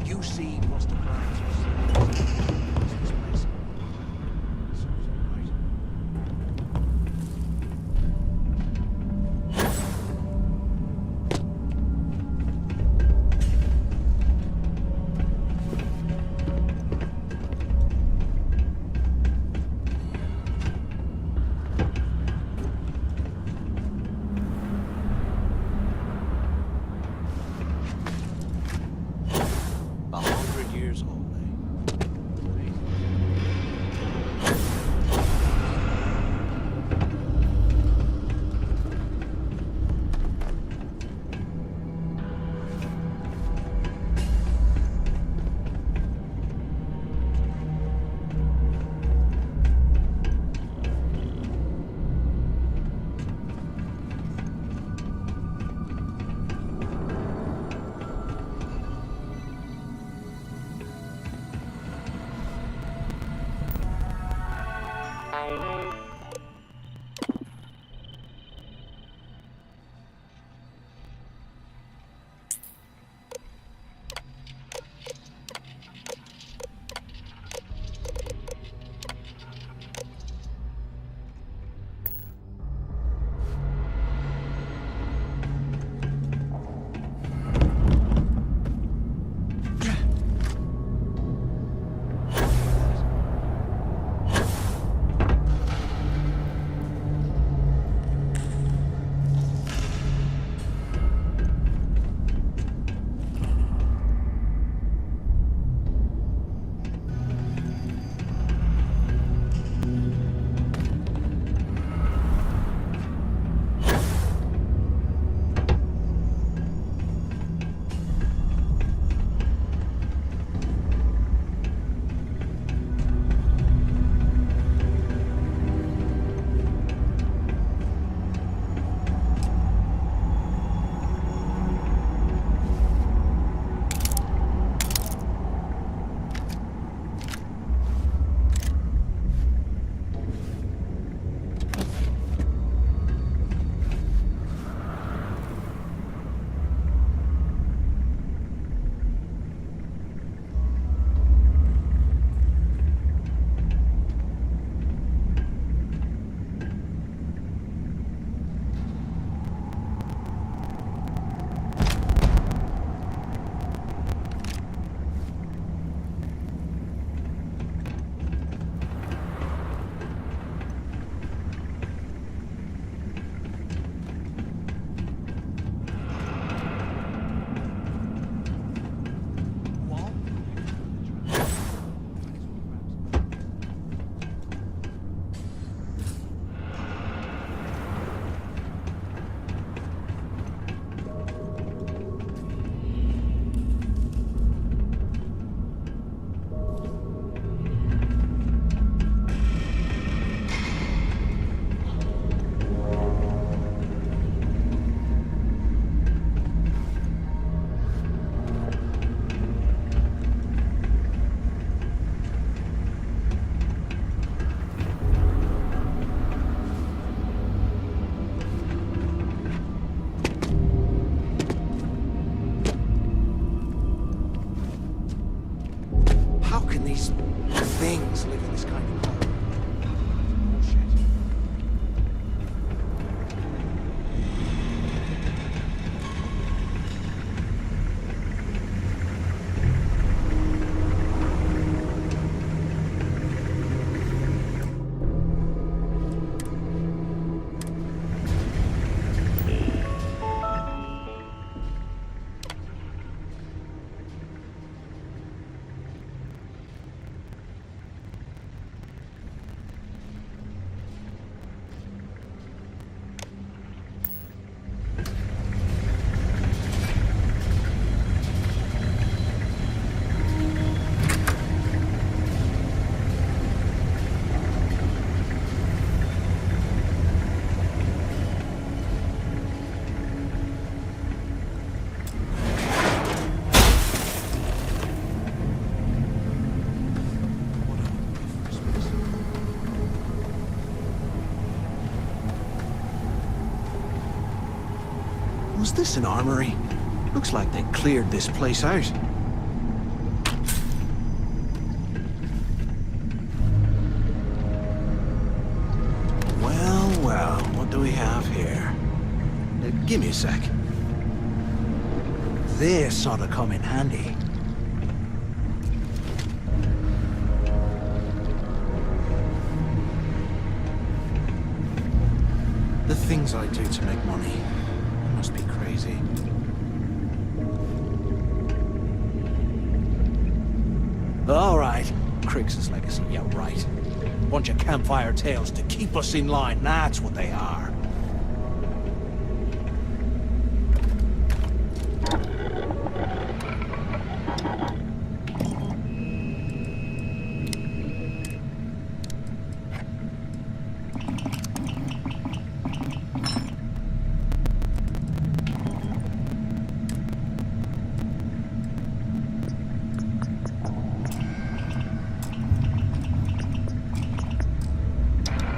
You see must have plans for this place. Serves you right. Years old, eh? things live in this kind of world. Bullshit. Was this an armory? Looks like they cleared this place out. Well, what do we have here? Give me a sec. This ought to come in handy. The things I do to make money must be crazy. All right, Crix's legacy, yeah, right. Bunch of campfire tales to keep us in line, that's what they are.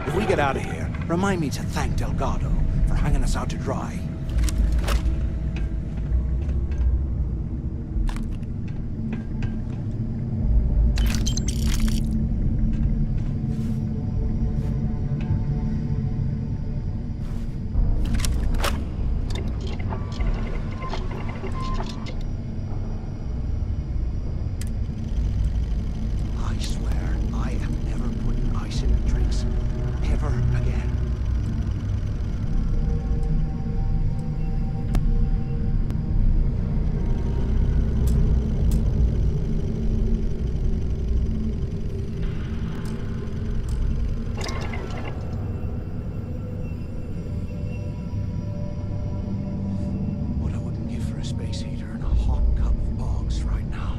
If we get out of here, remind me to thank Delgado for hanging us out to dry. I swear, I am never putting ice in the drinks. Ever again. What I wouldn't give for a space heater and a hot cup of bogs right now.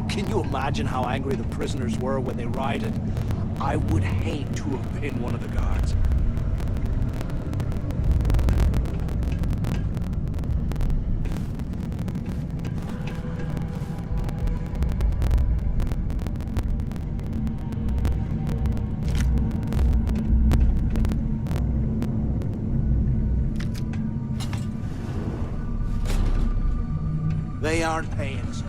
Can you imagine how angry the prisoners were when they rioted? I would hate to have been one of the guards. They aren't paying us enough.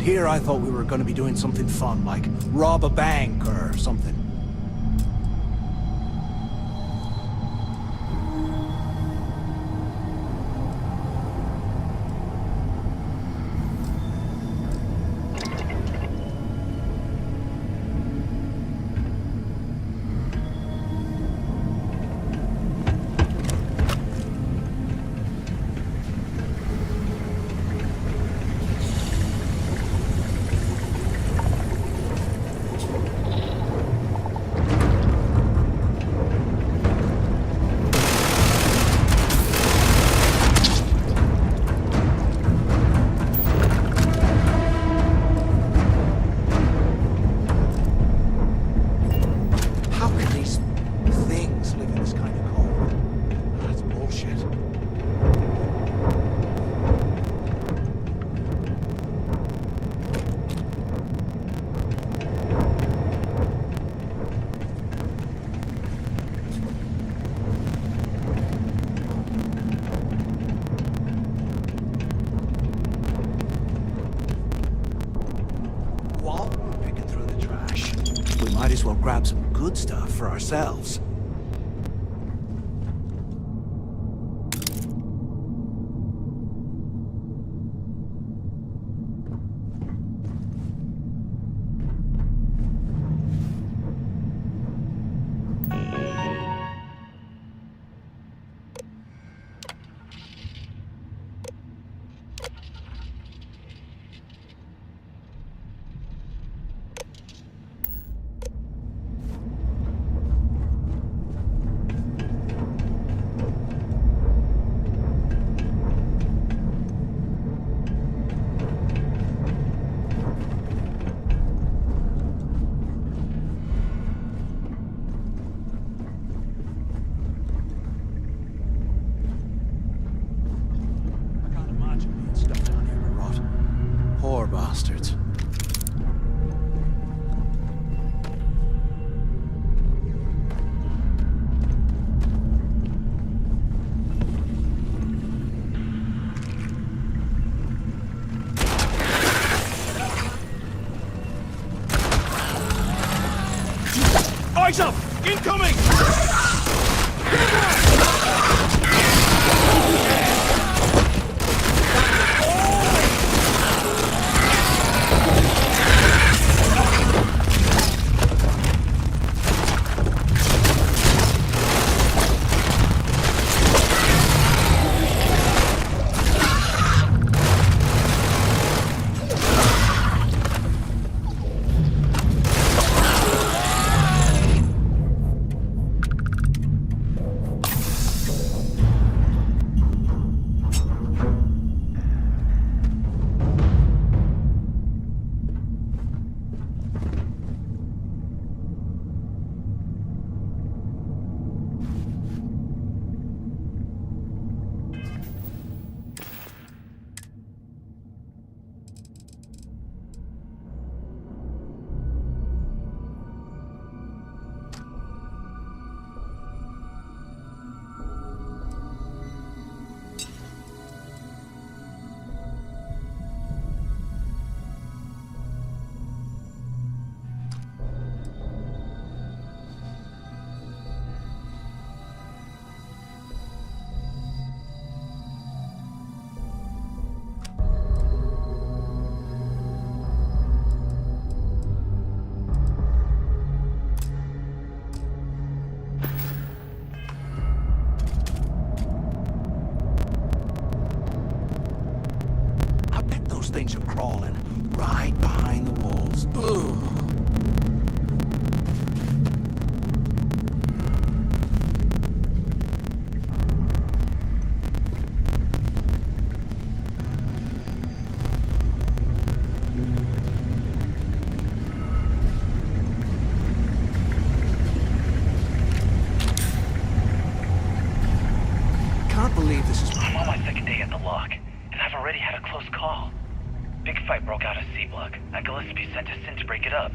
And here I thought we were gonna be doing something fun, like rob a bank or something. Might as well grab some good stuff for ourselves. Poor bastards. Eyes up! Incoming! Things are crawling right behind the walls. Ugh. Can't believe this is... I'm on my second day at the lock, and I've already had a close call. Big fight broke out at C-Block, and Gillespie sent us in to break it up.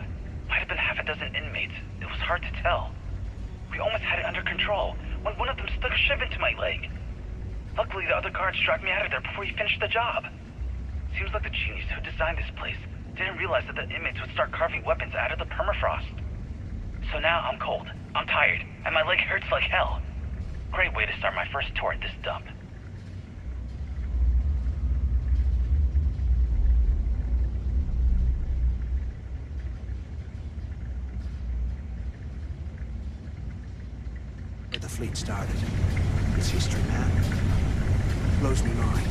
Might have been half a dozen inmates. It was hard to tell. We almost had it under control when one of them stuck a shiv into my leg. Luckily, the other guards dragged me out of there before he finished the job. Seems like the genius who designed this place Didn't realize that the inmates would start carving weapons out of the permafrost. So now I'm cold, I'm tired, and my leg hurts like hell. Great way to start my first tour at this dump. Where the fleet started. It's history, man. Blows me mind.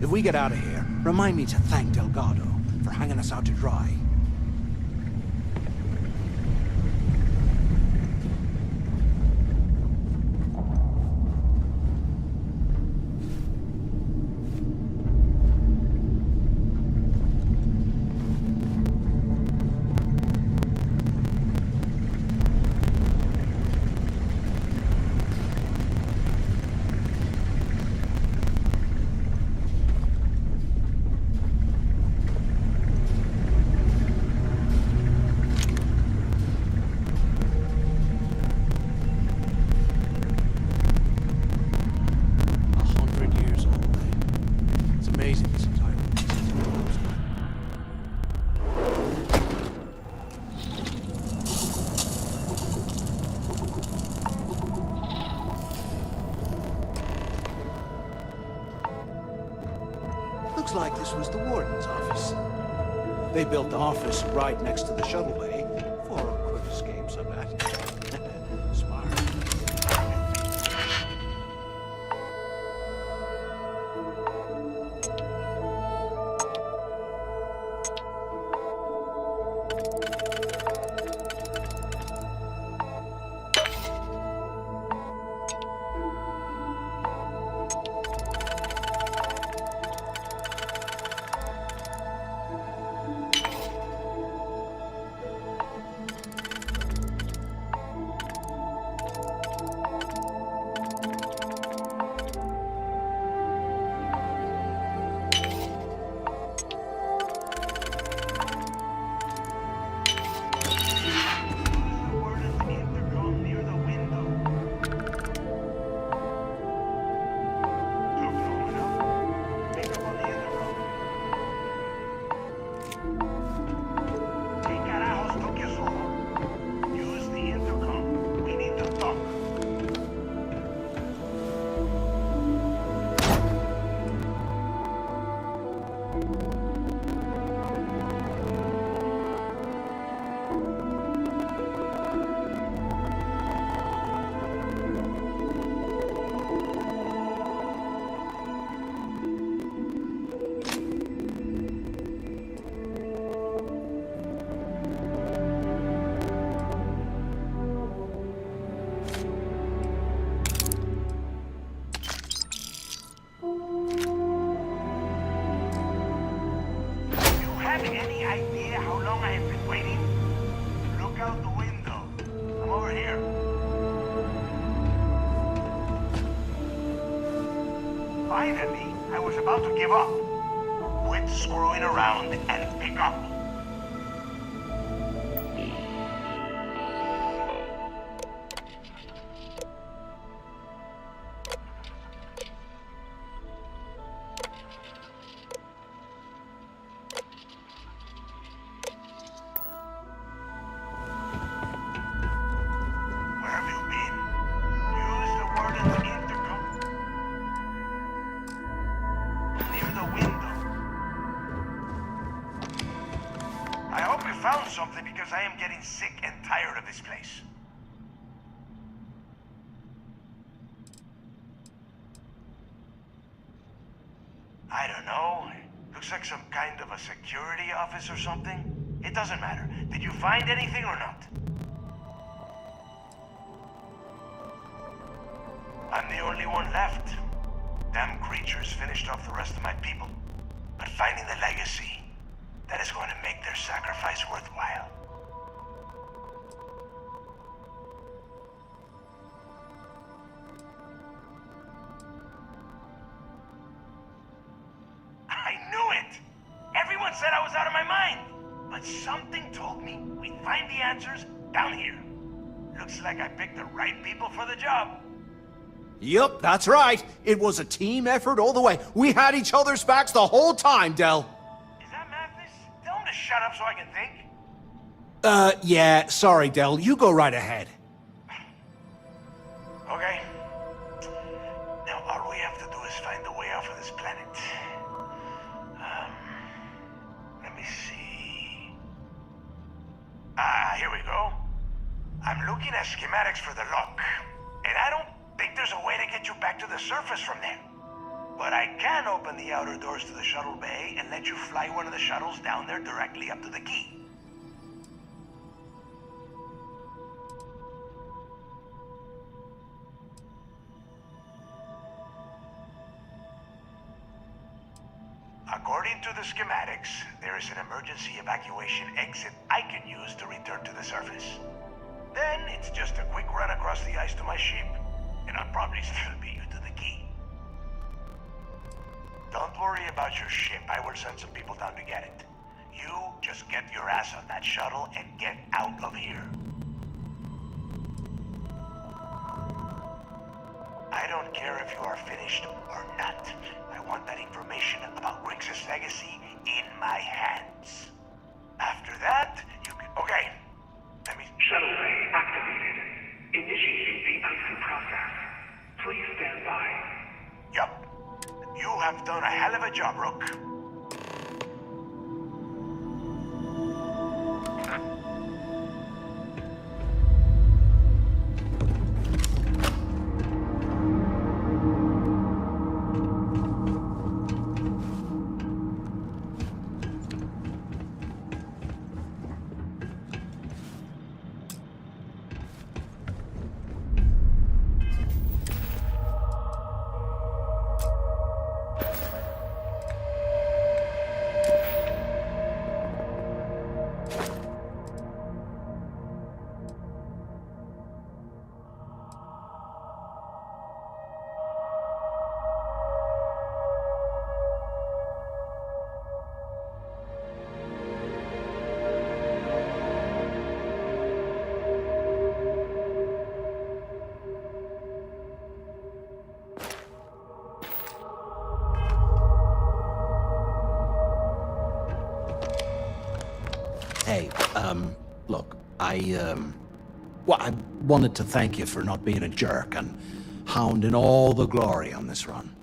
If we get out of here, remind me to thank Delgado for hanging us out to dry. Looks like this was the warden's office. They built the office right next to the shuttle bay for a quick escape, I bet. Smart. long I have been waiting? Look out the window. I'm over here. Finally, I was about to give up. Quit screwing around and pick up. Where have you been? Use the word in the intercom. Near the window. I hope you found something because I am getting sick and tired of this place. I don't know. Looks like some kind of a security office or something. It doesn't matter. Did you find anything or not? I'm the only one left. Damn creatures finished off the rest of my people. But finding the legacy, that is going to make their sacrifice worthwhile. I knew it! Everyone said I was out of my mind! But something told me we'd find the answers down here. Looks like I picked the right people for the job. Yup, that's right. It was a team effort all the way. We had each other's backs the whole time, Del. Is that madness? Tell him to shut up so I can think. Yeah, sorry, Del. You go right ahead. Okay. Now all we have to do is find a way off of this planet. Let me see. Here we go. I'm looking at schematics for the lock, and I don't think there's a way to get you back to the surface from there. But I can open the outer doors to the shuttle bay and let you fly one of the shuttles down there directly up to the key. According to the schematics, there is an emergency evacuation exit I can use to return to the surface. Then it's just a quick run across the ice to my ship, and I'll probably still beat you to the key. Don't worry about your ship. I will send some people down to get it. You just get your ass on that shuttle and get out of here. I don't care if you are finished or not. I want that information about Rix's legacy in my hands. After that, you can... Okay. Let me... Shuttle bay activated. Initiating the icing process. Please stand by. Yup. You have done a hell of a job, Rook. Hey, look, well, I wanted to thank you for not being a jerk and hounding all the glory on this run.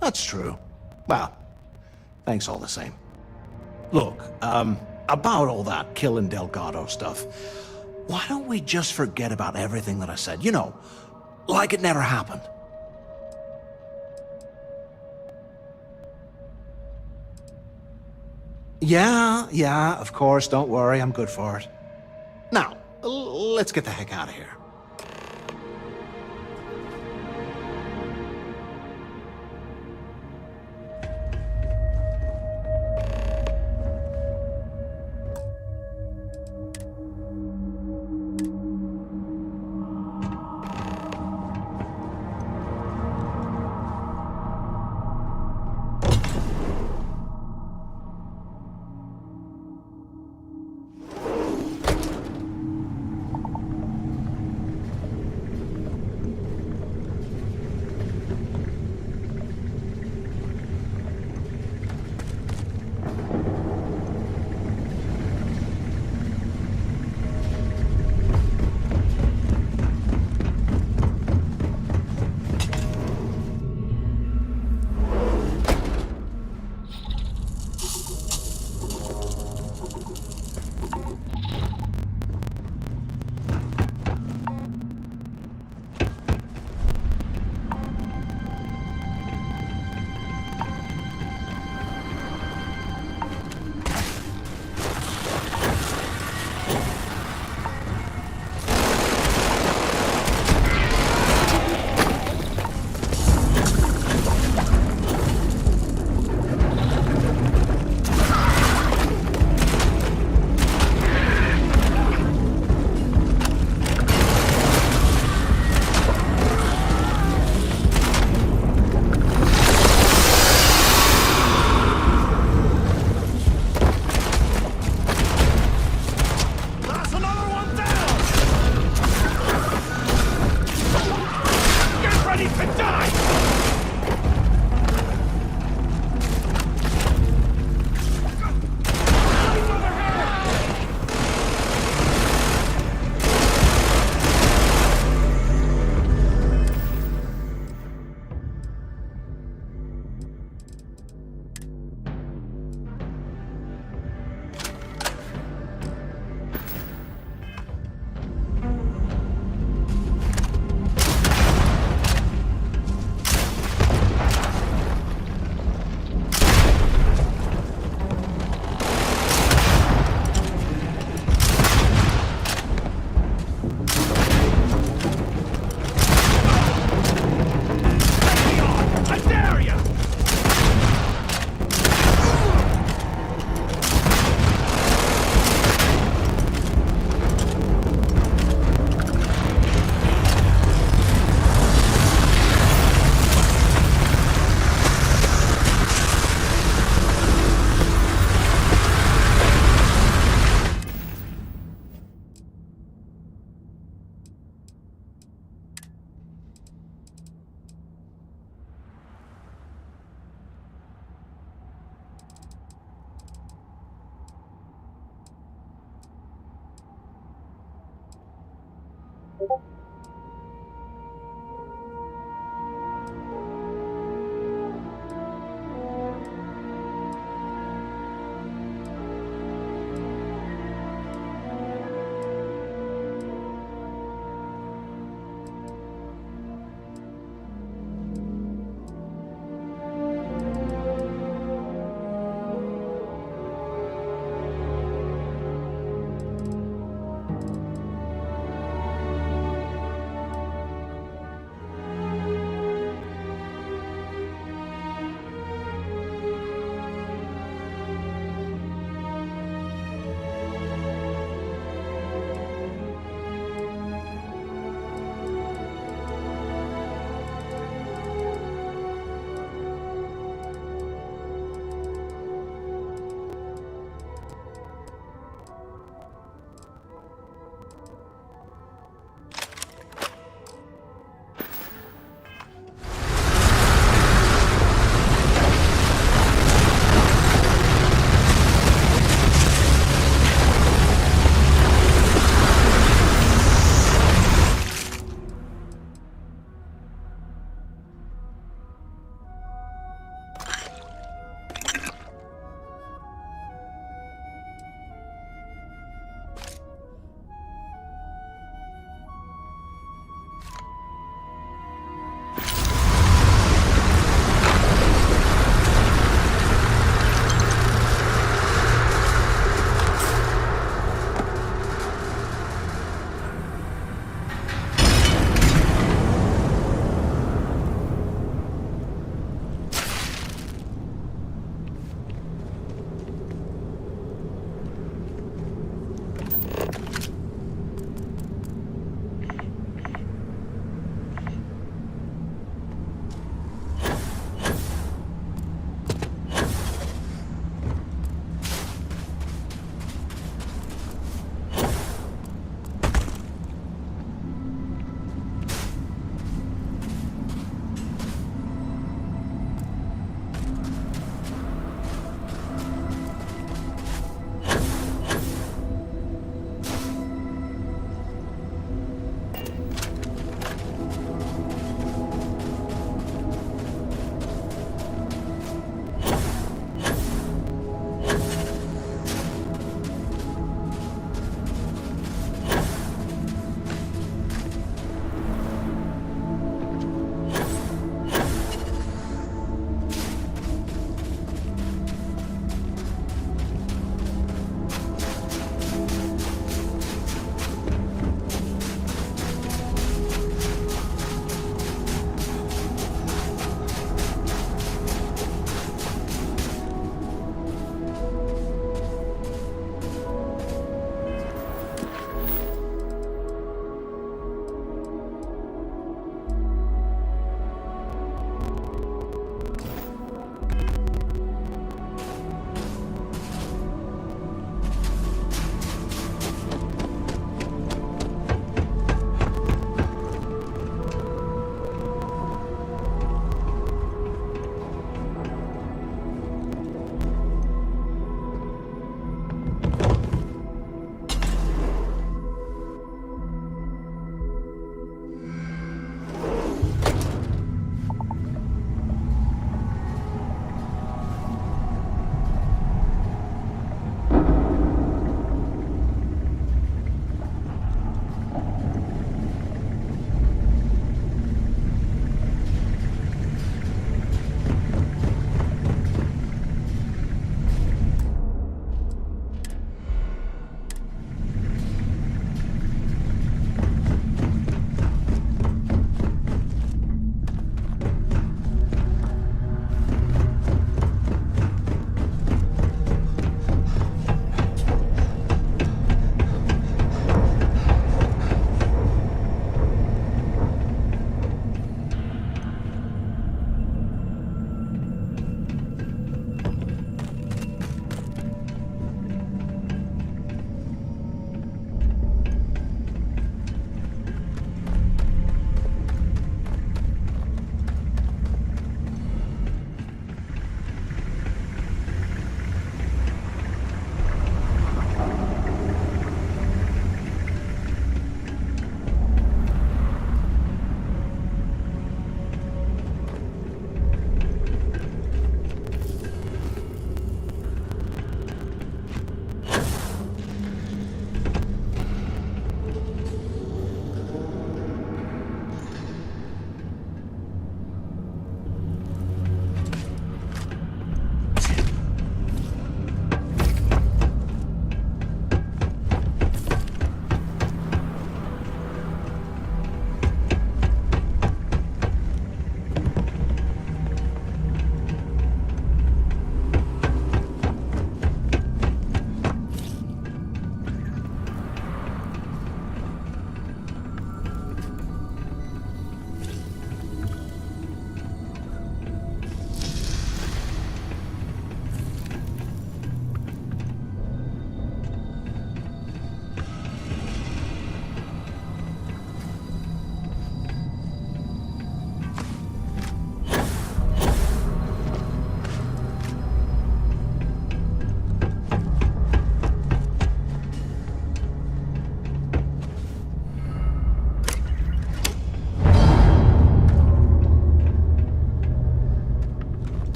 That's true. Well, thanks all the same. Look, about all that killing Delgado stuff, why don't we just forget about everything that I said? You know, like it never happened. Yeah, of course, don't worry, I'm good for it. Now, let's get the heck out of here.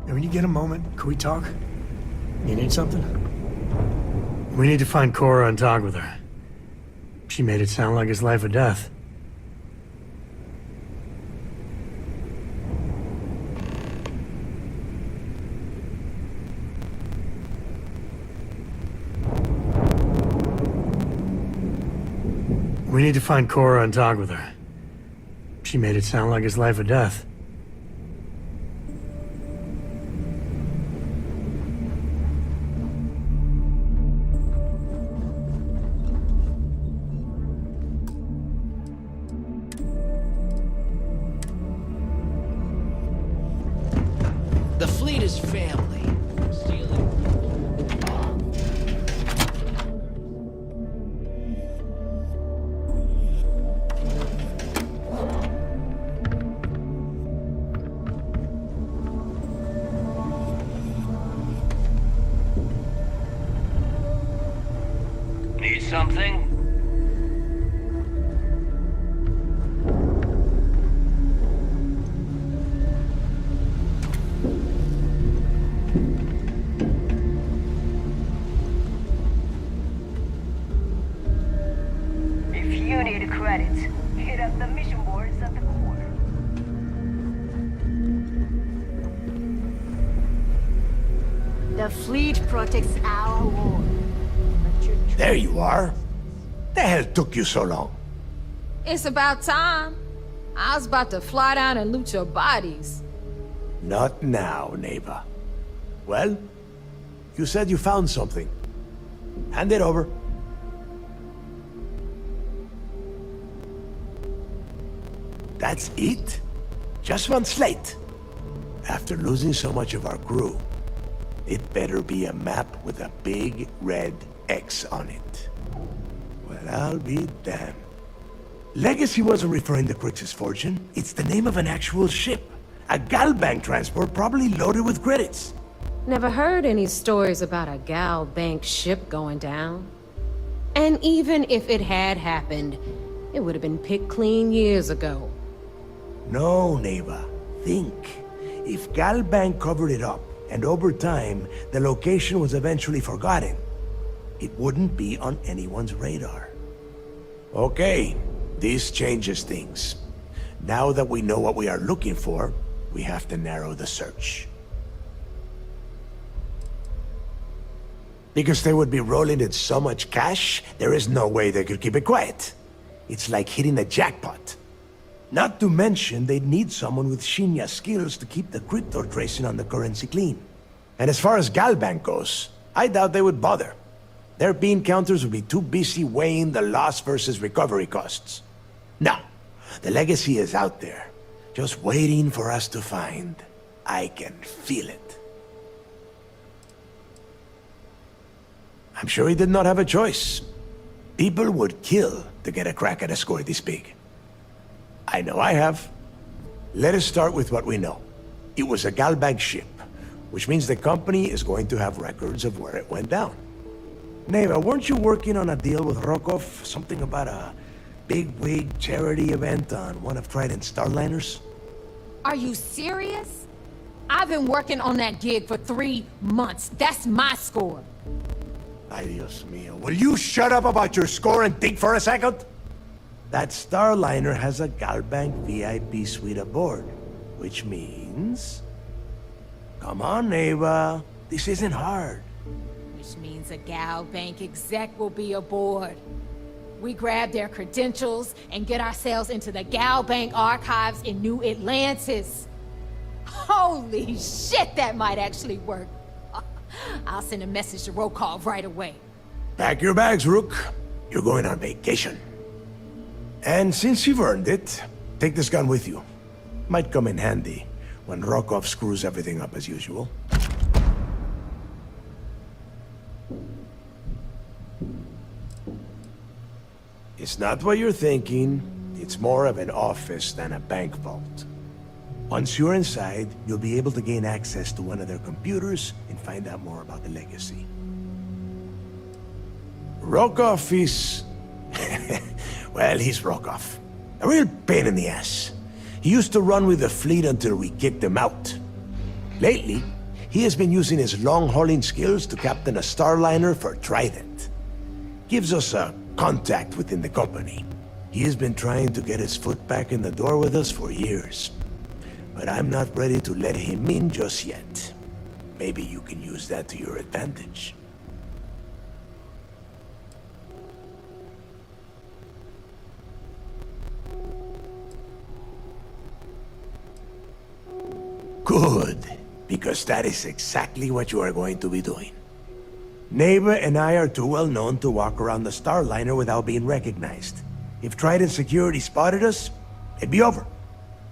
When you get a moment, can we talk? You need something? We need to find Cora and talk with her. She made it sound like it's life or death. We need to find Cora and talk with her. She made it sound like it's life or death. The fleet is family. Need something? If you need credit, hit up the mission boards at the core. The fleet protects our war. There you are. The hell took you so long? It's about time. I was about to fly down and loot your bodies. Not now, neighbor. Well, you said you found something. Hand it over. That's it? Just one slate? After losing so much of our crew, it better be a map with a big red X on it. Well, I'll be damned. Legacy wasn't referring to Crix's fortune. It's the name of an actual ship. A Galbank transport probably loaded with credits. Never heard any stories about a Gal Bank ship going down. And even if it had happened, it would have been picked clean years ago. No, neighbor. Think. If Galbank covered it up, and over time, the location was eventually forgotten, it wouldn't be on anyone's radar. Okay, this changes things. Now that we know what we are looking for, we have to narrow the search. Because they would be rolling in so much cash, there is no way they could keep it quiet. It's like hitting the jackpot. Not to mention, they'd need someone with Shinya skills to keep the crypto tracing on the currency clean. And as far as Galbank goes, I doubt they would bother. Their bean counters will be too busy weighing the loss versus recovery costs. No, the legacy is out there, just waiting for us to find. I can feel it. I'm sure he did not have a choice. People would kill to get a crack at a score this big. I know I have. Let us start with what we know. It was a Galbank ship, which means the company is going to have records of where it went down. Neva, weren't you working on a deal with Rokov? Something about a big-wig charity event on one of Trident's starliners? Are you serious? I've been working on that gig for 3 months. That's my score. Ay, Dios mío. Will you shut up about your score and think for a second? That starliner has a Galbank VIP suite aboard, which means... Come on, Neva. This isn't hard. Which means a Galbank exec will be aboard. We grab their credentials and get ourselves into the Galbank archives in New Atlantis. Holy shit, that might actually work. I'll send a message to Rokov right away. Pack your bags, Rook. You're going on vacation. And since you've earned it, take this gun with you. Might come in handy when Rokov screws everything up as usual. It's not what you're thinking. It's more of an office than a bank vault. Once you're inside, you'll be able to gain access to one of their computers and find out more about the legacy. Rokov is... well, he's Rokov. A real pain in the ass. He used to run with the fleet until we kicked him out. Lately, he has been using his long-hauling skills to captain a starliner for Trident. Gives us a contact within the company. He has been trying to get his foot back in the door with us for years. But I'm not ready to let him in just yet. Maybe you can use that to your advantage. Good, because that is exactly what you are going to be doing. Neva and I are too well known to walk around the starliner without being recognized. If Trident security spotted us, it'd be over.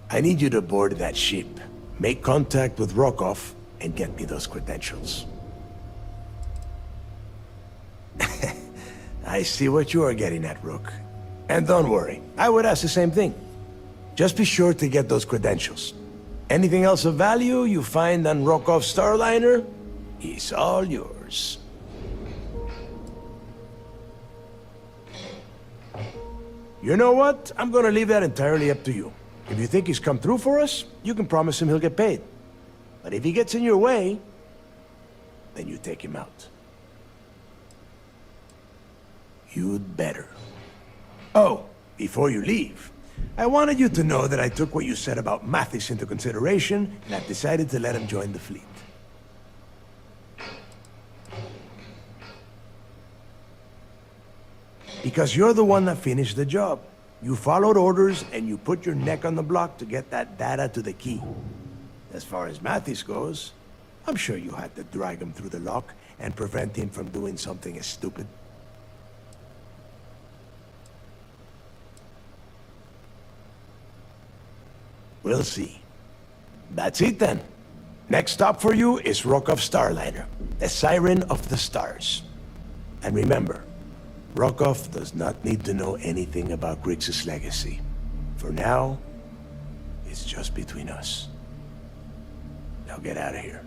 I need you to board that ship, make contact with Rokov, and get me those credentials. I see what you are getting at, Rook. And don't worry, I would ask the same thing. Just be sure to get those credentials. Anything else of value you find on Rokov's starliner is all yours. You know what? I'm gonna leave that entirely up to you. If you think he's come through for us, you can promise him he'll get paid. But if he gets in your way, then you take him out. You'd better. Oh, before you leave, I wanted you to know that I took what you said about Mathis into consideration, and I've decided to let him join the fleet. Because you're the one that finished the job. You followed orders, and you put your neck on the block to get that data to the key. As far as Mathis goes, I'm sure you had to drag him through the lock and prevent him from doing something as stupid. We'll see. That's it then. Next stop for you is Rokov Starliner, the Siren of the Stars. And remember, Rokov does not need to know anything about Grixis' legacy. For now, it's just between us. Now get out of here.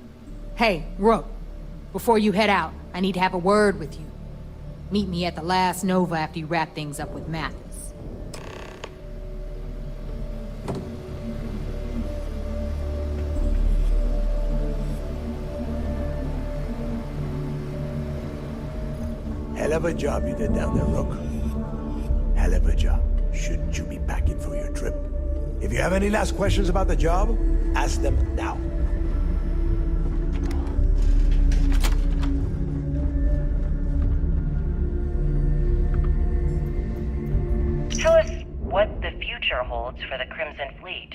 Hey, Rook. Before you head out, I need to have a word with you. Meet me at the last Nova after you wrap things up with Mathis. Hell of a job you did down there, Rook. Hell of a job. Shouldn't you be packing for your trip? If you have any last questions about the job, ask them now. Tell us what the future holds for the Crimson Fleet.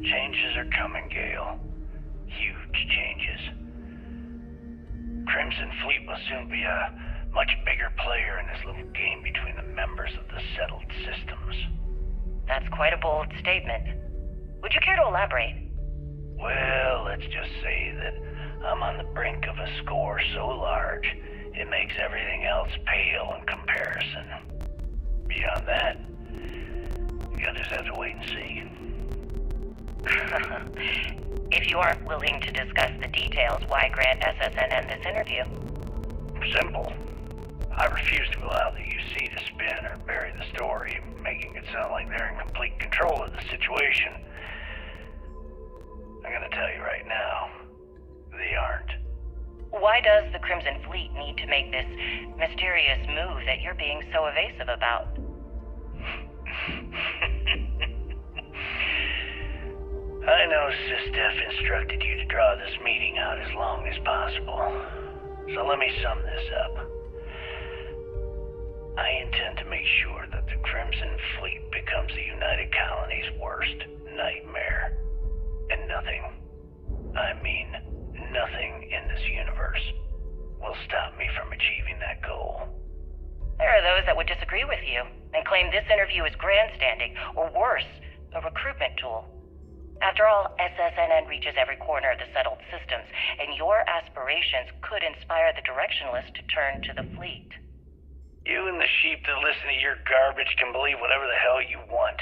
Changes are coming, Gale. Huge changes. Crimson Fleet will soon be a much bigger player in this little game between the members of the settled systems. That's quite a bold statement. Would you care to elaborate? Well, let's just say that I'm on the brink of a score so large, it makes everything else pale in comparison. Beyond that, you'll just have to wait and see. If you aren't willing to discuss the details, why grant SSNN this interview? Simple. I refuse to allow the UC to spin or bury the story, making it sound like they're in complete control of the situation. I'm gonna tell you right now, they aren't. Why does the Crimson Fleet need to make this mysterious move that you're being so evasive about? I know SysDef instructed you to draw this meeting out as long as possible. So let me sum this up. I intend to make sure that the Crimson Fleet becomes the United Colony's worst nightmare. And nothing, I mean nothing in this universe, will stop me from achieving that goal. There are those that would disagree with you and claim this interview is grandstanding, or worse, a recruitment tool. After all, SSNN reaches every corner of the settled systems, and your aspirations could inspire the directionalists to turn to the fleet. You and the sheep that listen to your garbage can believe whatever the hell you want.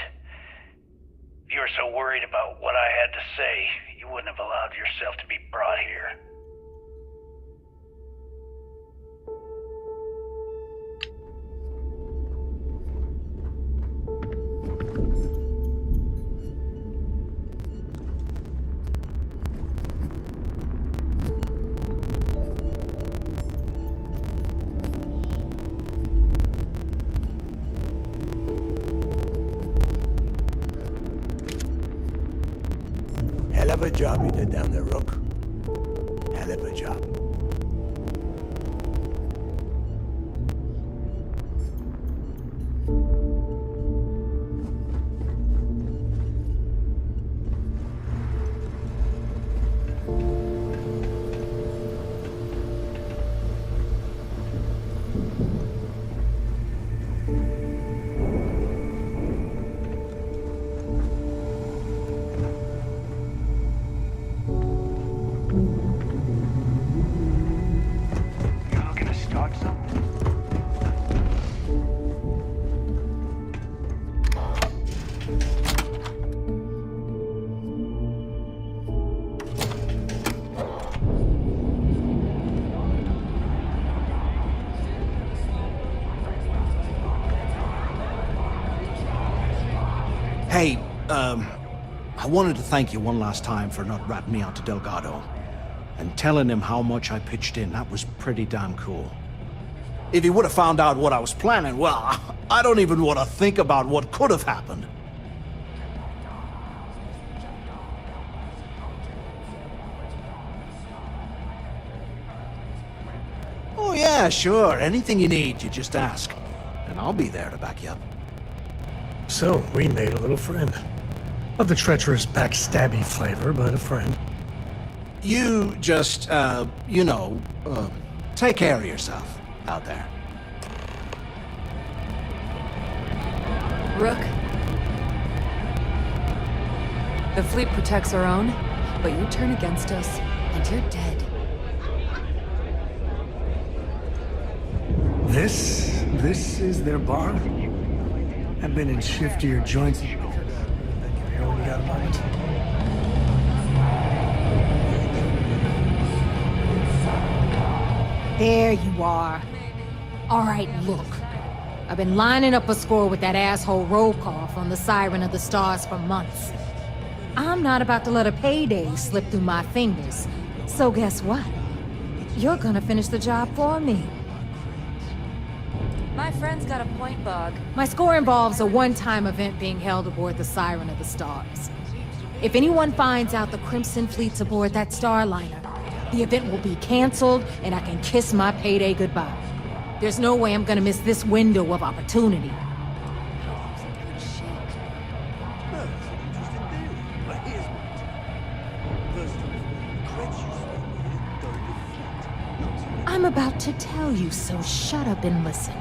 If you were so worried about what I had to say, you wouldn't have allowed yourself to be brought here. Hell of a job you did down there, Rook. Hell of a job. Hey, I wanted to thank you one last time for not ratting me out to Delgado and telling him how much I pitched in. That was pretty damn cool. If he would have found out what I was planning, well, I don't even want to think about what could have happened. Oh yeah, sure. Anything you need, you just ask. And I'll be there to back you up. So, we made a little friend. Of the treacherous, backstabby flavor, but a friend. You just, take care of yourself out there. Rook. The fleet protects our own, but you turn against us, and you're dead. This is their bar? I've been in shiftier joints. Here when you got a moment. There you are. All right, look. I've been lining up a score with that asshole Rokoff on the Siren of the Stars for months. I'm not about to let a payday slip through my fingers. So guess what? You're gonna finish the job for me. My friend's got a point, Bug. My score involves a one-time event being held aboard the Siren of the Stars. If anyone finds out the Crimson Fleet's aboard that Starliner, the event will be canceled and I can kiss my payday goodbye. There's no way I'm gonna miss this window of opportunity. I'm about to tell you, so shut up and listen.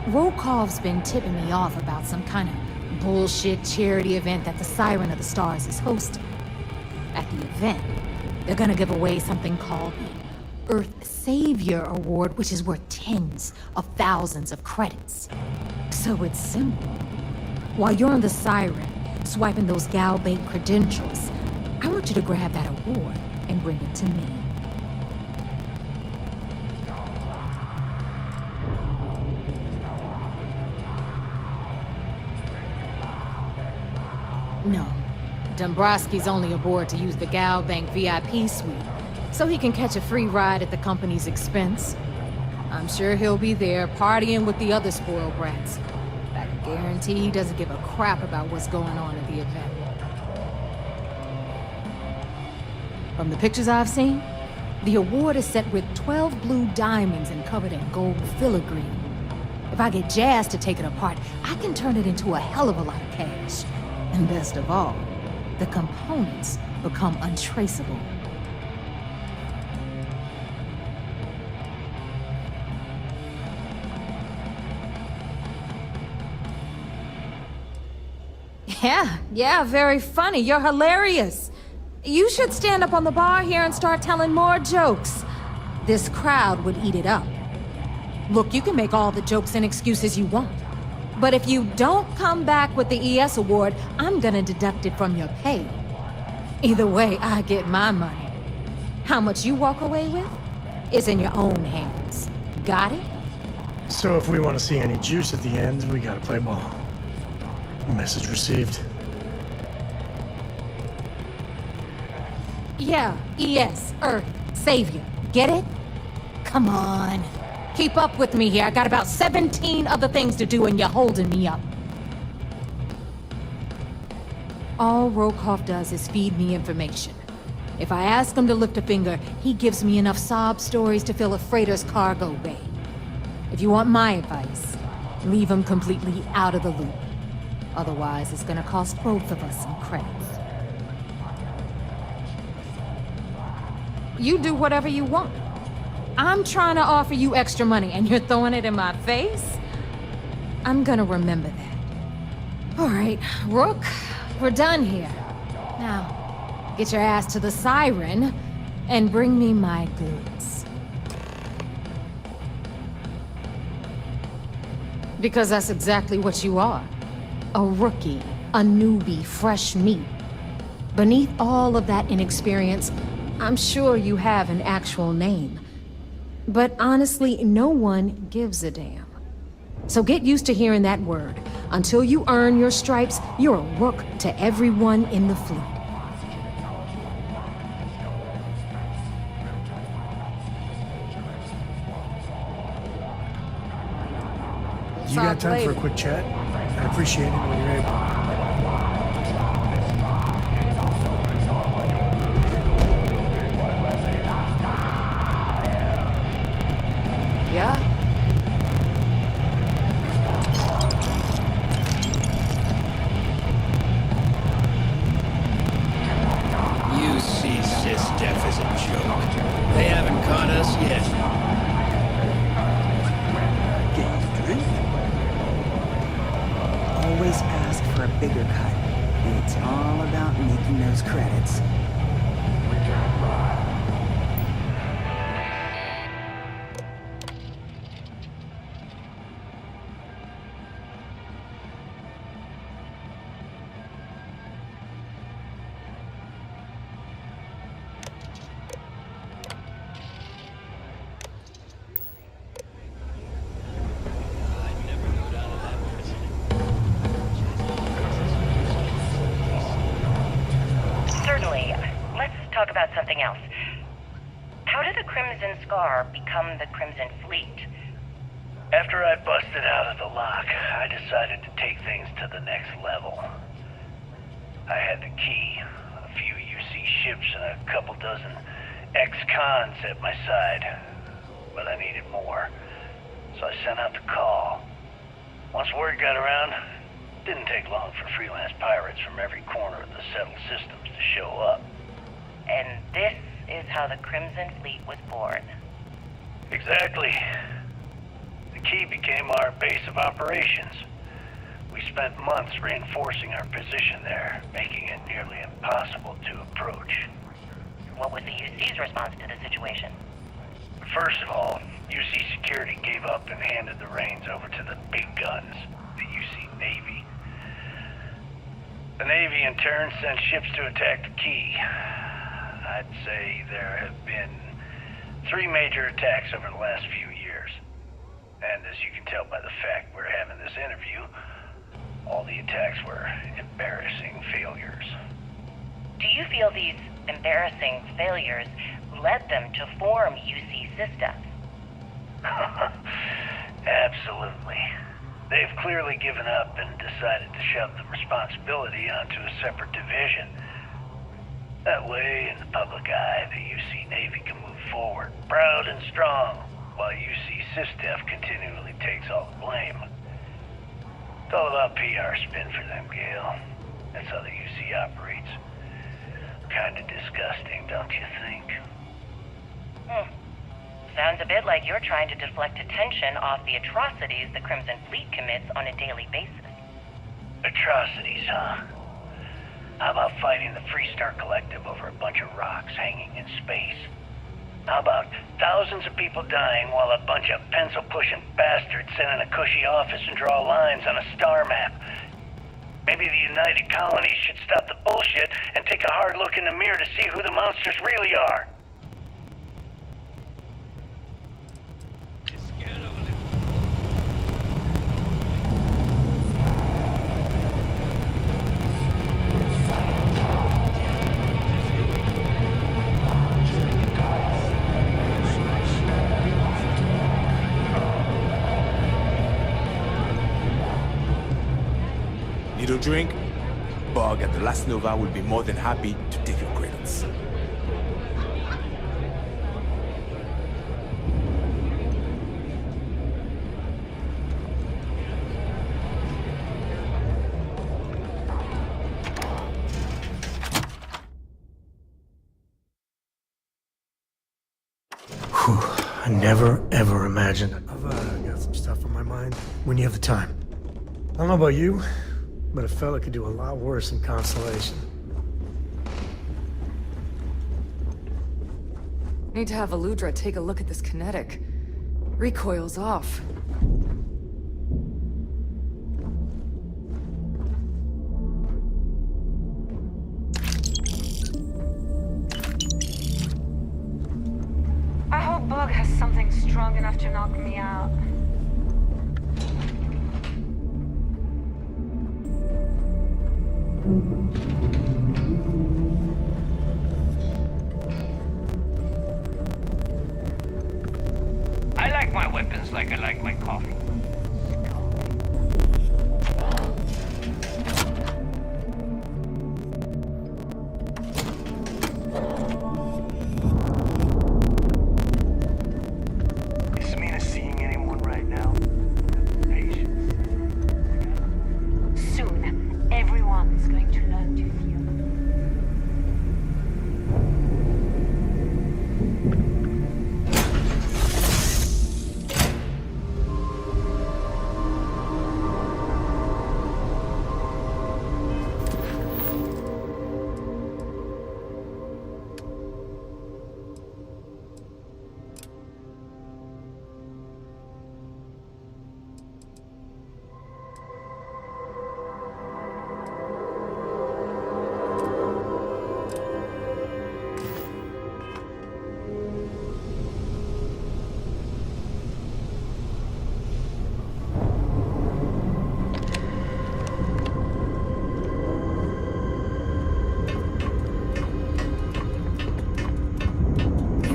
Rokov's been tipping me off about some kind of bullshit charity event that the Siren of the Stars is hosting. At the event, they're gonna give away something called the Earth Savior Award, which is worth tens of thousands of credits. So it's simple. While you're on the Siren, swiping those Gal-Bait credentials, I want you to grab that award and bring it to me. No. Dombrowski's only aboard to use the Gal Bank VIP suite, so he can catch a free ride at the company's expense. I'm sure he'll be there partying with the other spoiled brats. I can guarantee he doesn't give a crap about what's going on at the event. From the pictures I've seen, the award is set with 12 blue diamonds and covered in gold filigree. If I get Jazz to take it apart, I can turn it into a hell of a lot of cash. And best of all, the components become untraceable. Yeah, very funny. You're hilarious. You should stand up on the bar here and start telling more jokes. This crowd would eat it up. Look, you can make all the jokes and excuses you want. But if you don't come back with the ES award, I'm gonna deduct it from your pay. Either way, I get my money. How much you walk away with is in your own hands. Got it? So if we want to see any juice at the end, we gotta play ball. Message received. Yeah, ES, Earth, Savior. Get it? Come on. Keep up with me here. I got about 17 other things to do and you're holding me up. All Rokov does is feed me information. If I ask him to lift a finger, he gives me enough sob stories to fill a freighter's cargo bay. If you want my advice, leave him completely out of the loop. Otherwise, it's gonna cost both of us some credits. You do whatever you want. I'm trying to offer you extra money and you're throwing it in my face? I'm gonna remember that. All right, Rook, we're done here. Now, get your ass to the Siren and bring me my goods. Because that's exactly what you are. A rookie, a newbie, fresh meat. Beneath all of that inexperience, I'm sure you have an actual name. But honestly, no one gives a damn. So get used to hearing that word. Until you earn your stripes, you're a rook to everyone in the fleet. You got time for a quick chat? I appreciate it when you're able. Yeah? You see SysDef as a joke. They haven't caught us yet. Get you a drink? Always ask for a bigger cut. It's all about making those credits. Certainly. Let's talk about something else. How did the Crimson Scar become the Crimson Fleet? After I busted out of the lock, I decided to take things to the next level. I had the key, a few UC ships, and a couple dozen ex-cons at my side. But I needed more, so I sent out the call. Once word got around, it didn't take long for freelance pirates from every corner of the settled systems to show up. And this is how the Crimson Fleet was born. Exactly. The key became our base of operations. We spent months reinforcing our position there, making it nearly impossible to approach. What was the UC's response to the situation? First of all, UC security gave up and handed the reins over to the big guns, the UC Navy. The Navy in turn sent ships to attack the key. I'd say there have been 3 major attacks over the last few years. And as you can tell by the fact we're having this interview, all the attacks were embarrassing failures. Do you feel these embarrassing failures led them to form UC Systems? Absolutely. They've clearly given up and decided to shove the responsibility onto a separate division. That way, in the public eye, the UC Navy can move forward, proud and strong, while UC SysDef continually takes all the blame. It's all about PR spin for them, Gale. That's how the UC operates. Kinda disgusting, don't you think? Sounds a bit like you're trying to deflect attention off the atrocities the Crimson Fleet commits on a daily basis. Atrocities, huh? How about fighting the Freestar Collective over a bunch of rocks hanging in space? How about thousands of people dying while a bunch of pencil-pushing bastards sit in a cushy office and draw lines on a star map? Maybe the United Colonies should stop the bullshit and take a hard look in the mirror to see who the monsters really are. Need a drink? Bug at the Last Nova will be more than happy to take your credits. Whew, I never, ever imagined. I've got some stuff on my mind when you have the time. I don't know about you, but a fella could do a lot worse in Constellation. Need to have Aludra take a look at this kinetic. Recoil's off. I hope Bug has something strong enough to knock me out. I like my weapons like I like my coffee. Is Mina seeing anyone right now? Patience. Soon, everyone is going to learn to feel.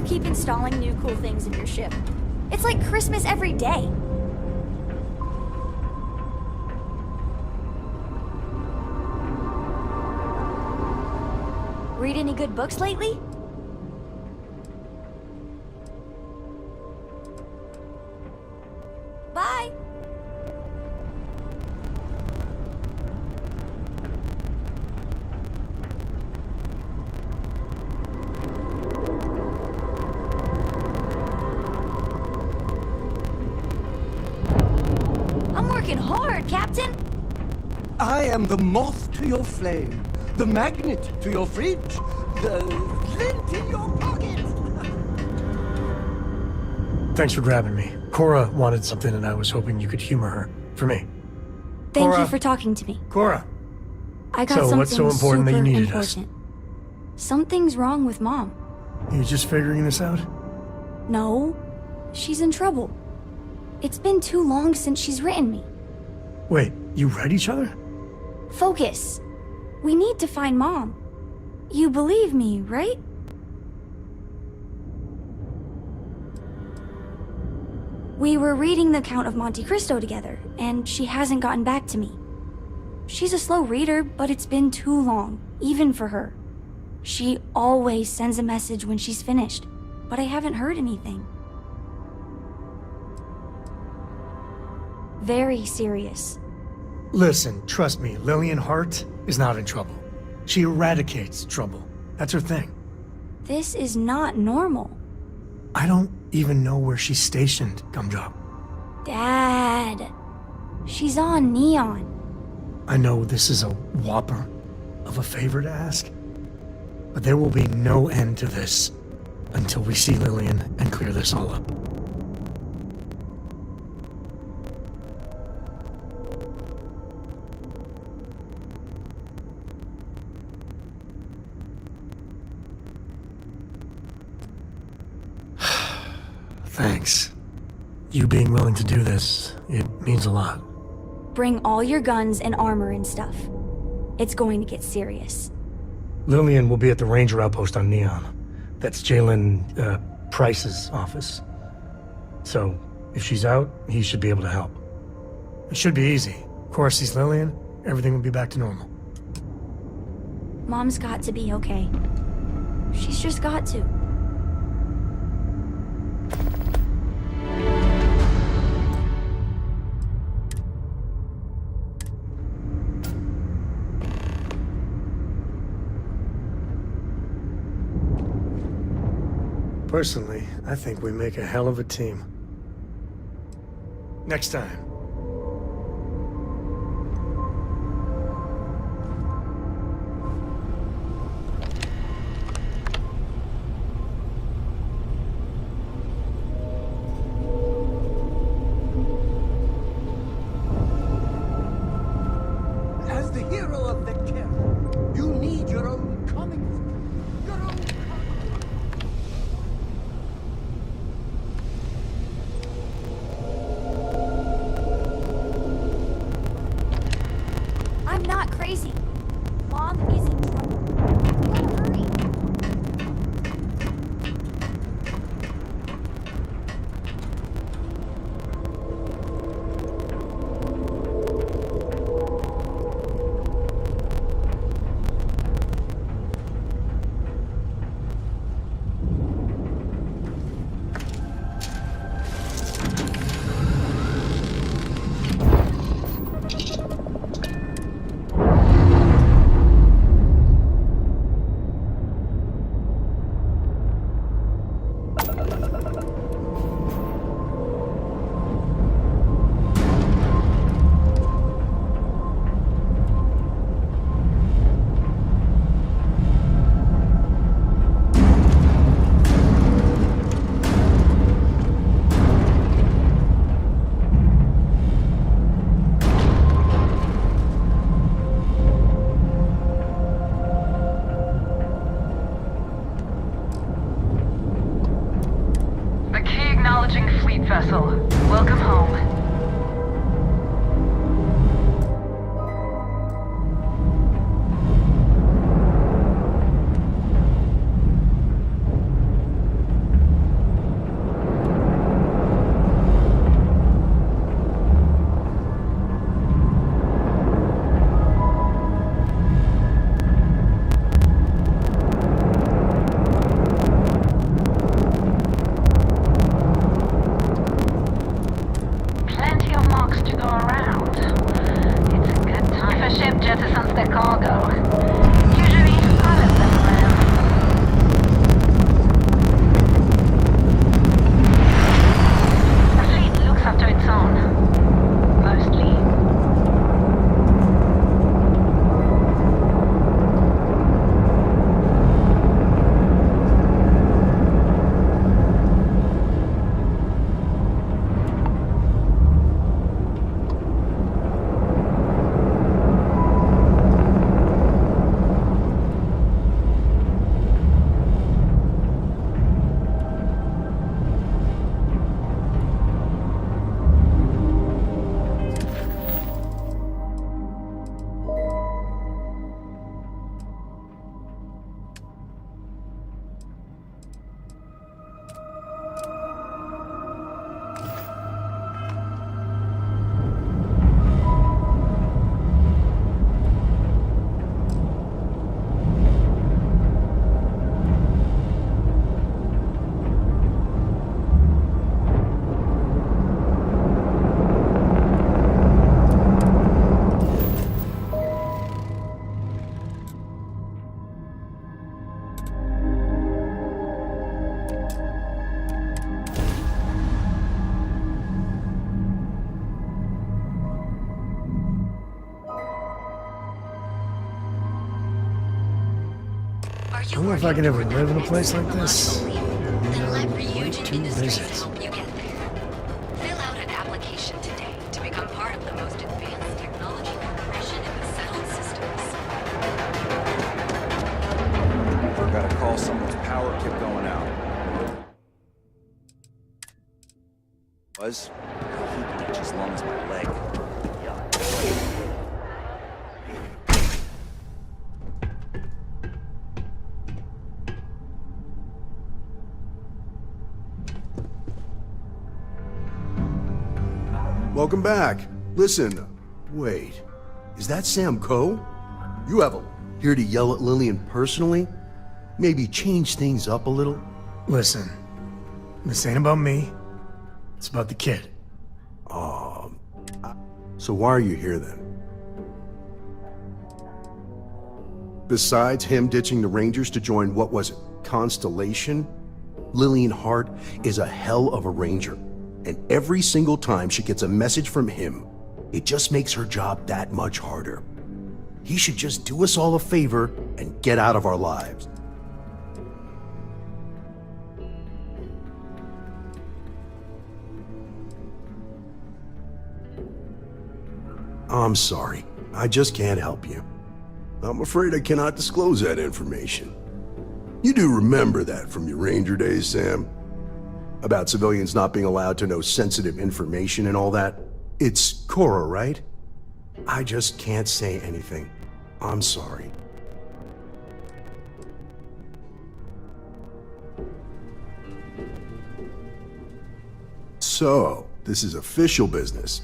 Keep installing new cool things in your ship. It's like Christmas every day. Read any good books lately? Bye! hard, Captain. I am the moth to your flame, the magnet to your fridge, the lint in your pocket. Thanks for grabbing me. Cora wanted something and I was hoping you could humor her. For me. Thank Cora. you for talking to me. Cora! I got So, something what's so important that you super needed us? important. Something's wrong with Mom. You just figuring this out? No, she's in trouble. It's been too long since she's written me. Wait, you read each other? Focus. We need to find Mom. You believe me, right? We were reading the Count of Monte Cristo together, and she hasn't gotten back to me. She's a slow reader, but it's been too long, even for her. She always sends a message when she's finished, but I haven't heard anything. Very serious. Listen, trust me, Lillian Hart is not in trouble. She eradicates trouble. That's her thing. This is not normal. I don't even know where she's stationed, Gumdrop. Dad. She's on Neon. I know this is a whopper of a favor to ask, but there will be no end to this until we see Lillian and clear this all up. Thanks. You being willing to do this, it means a lot. Bring all your guns and armor and stuff. It's going to get serious. Lillian will be at the Ranger outpost on Neon. That's Jalen, Price's office. So, if she's out, he should be able to help. It should be easy. Of course, sees Lillian, everything will be back to normal. Mom's got to be okay. She's just got to. Personally, I think we make a hell of a team. Next time. As the hero of the camp, you need your own comic book. Your own I'm not crazy. Mom is in trouble. We gotta hurry. The key acknowledging fleet vessel. Welcome home. I don't know if I can ever live in a place like this. Way to visit. Fill out an application today to become part of the most advanced technology corporation in the settled systems. We're gonna call someone's power kept going out. Was? He can reach as long as my leg. Welcome back. Listen, wait. Is that Sam Coe? You have a here to yell at Lillian personally? Maybe change things up a little? Listen, this ain't about me. It's about the kid. So why are you here then? Besides him ditching the Rangers to join, what was it, Constellation? Lillian Hart is a hell of a Ranger. And every single time she gets a message from him, it just makes her job that much harder. He should just do us all a favor and get out of our lives. I'm sorry. I just can't help you. I'm afraid I cannot disclose that information. You do remember that from your Ranger days, Sam? About civilians not being allowed to know sensitive information and all that? It's Cora, right? I just can't say anything. I'm sorry. So, this is official business.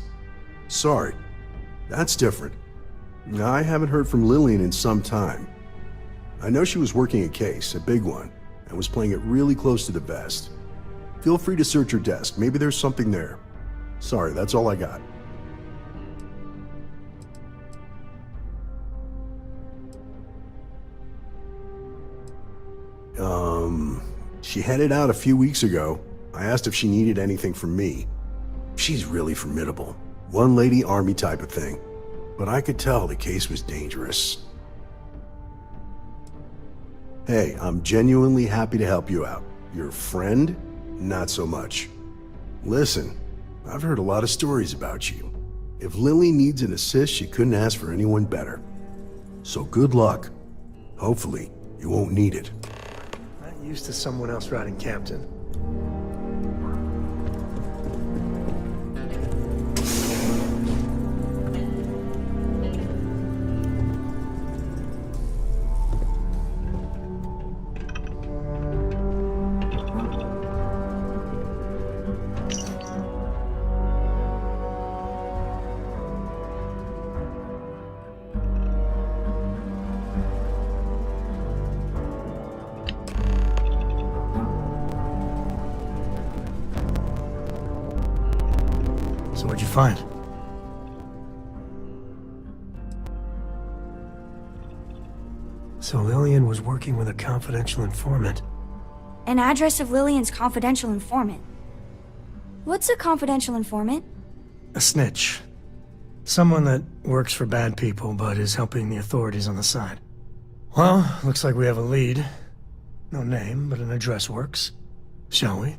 Sorry. That's different. I haven't heard from Lillian in some time. I know she was working a case, a big one, and was playing it really close to the vest. Feel free to search her desk. Maybe there's something there. Sorry, that's all I got. She headed out a few weeks ago. I asked if she needed anything from me. She's really formidable. One-lady army type of thing. But I could tell the case was dangerous. Hey, I'm genuinely happy to help you out. Your friend? Not so much. Listen, I've heard a lot of stories about you. If Lily needs an assist, she couldn't ask for anyone better. So good luck. Hopefully, you won't need it. Not used to someone else riding captain. So what'd you find? So Lillian was working with a confidential informant. An address of Lillian's confidential informant. What's a confidential informant? A snitch. Someone that works for bad people but is helping the authorities on the side. Well, looks like we have a lead. No name, but an address works. Shall we?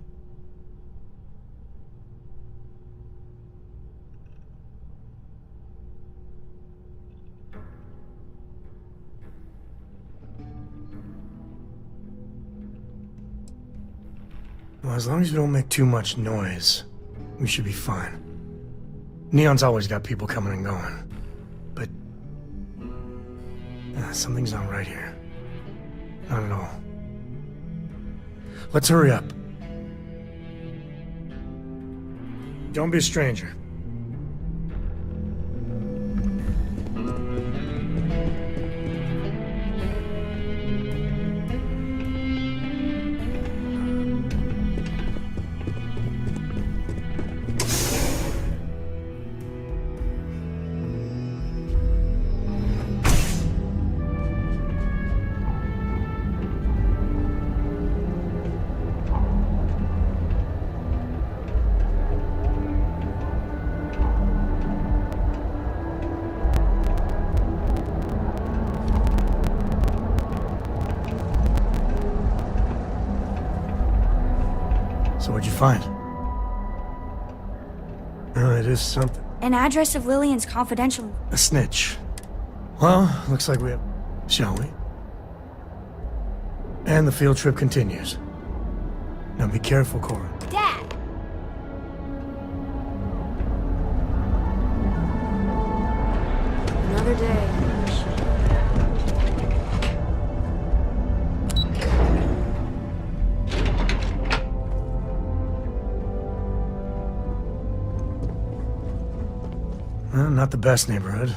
Well, as long as we don't make too much noise, we should be fine. Neon's always got people coming and going. But... something's not right here. Not at all. Let's hurry up. Don't be a stranger. find? Oh, it is something. An address of Lillian's confidential. A snitch. Well, looks like we have... Shall we? And the field trip continues. Now be careful, Cora. Dad! Another day. Well, not the best neighborhood.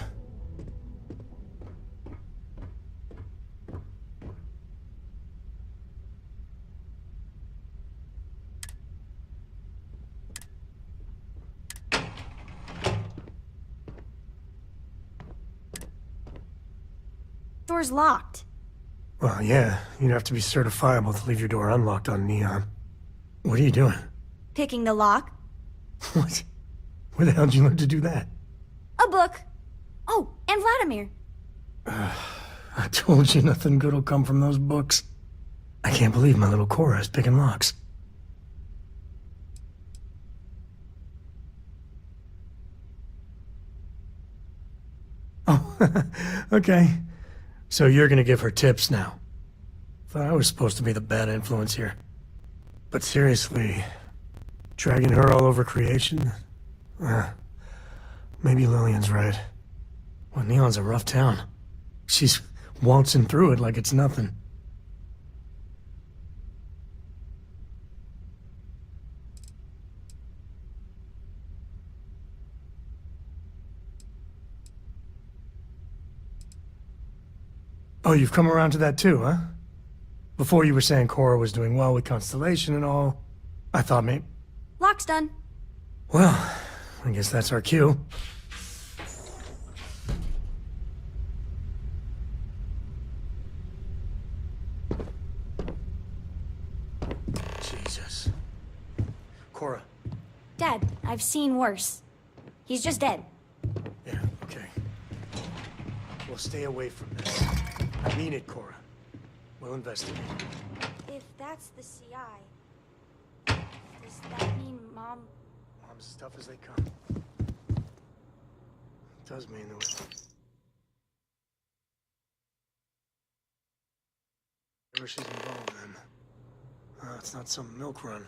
Door's locked. Well, yeah, you'd have to be certifiable to leave your door unlocked on Neon. What are you doing? Picking the lock. What? Where the hell did you learn to do that? A book. Oh, and Vladimir. I told you nothing good will come from those books. I can't believe my little Cora is picking locks. Oh, okay. So you're gonna give her tips now. Thought I was supposed to be the bad influence here. But seriously, dragging her all over creation? Maybe Lillian's right. Well, Neon's a rough town. She's waltzing through it like it's nothing. Oh, you've come around to that too, huh? Before you were saying Cora was doing well with Constellation and all, I thought maybe... Lock's done. Well, I guess that's our cue. Jesus. Cora. Dad, I've seen worse. He's just dead. Yeah, okay. We'll stay away from this. I mean it, Cora. We'll investigate. If that's the CI, does that mean Mom... Mom's as tough as they come. It does mean that whatever she's involved in, it's not some milk run.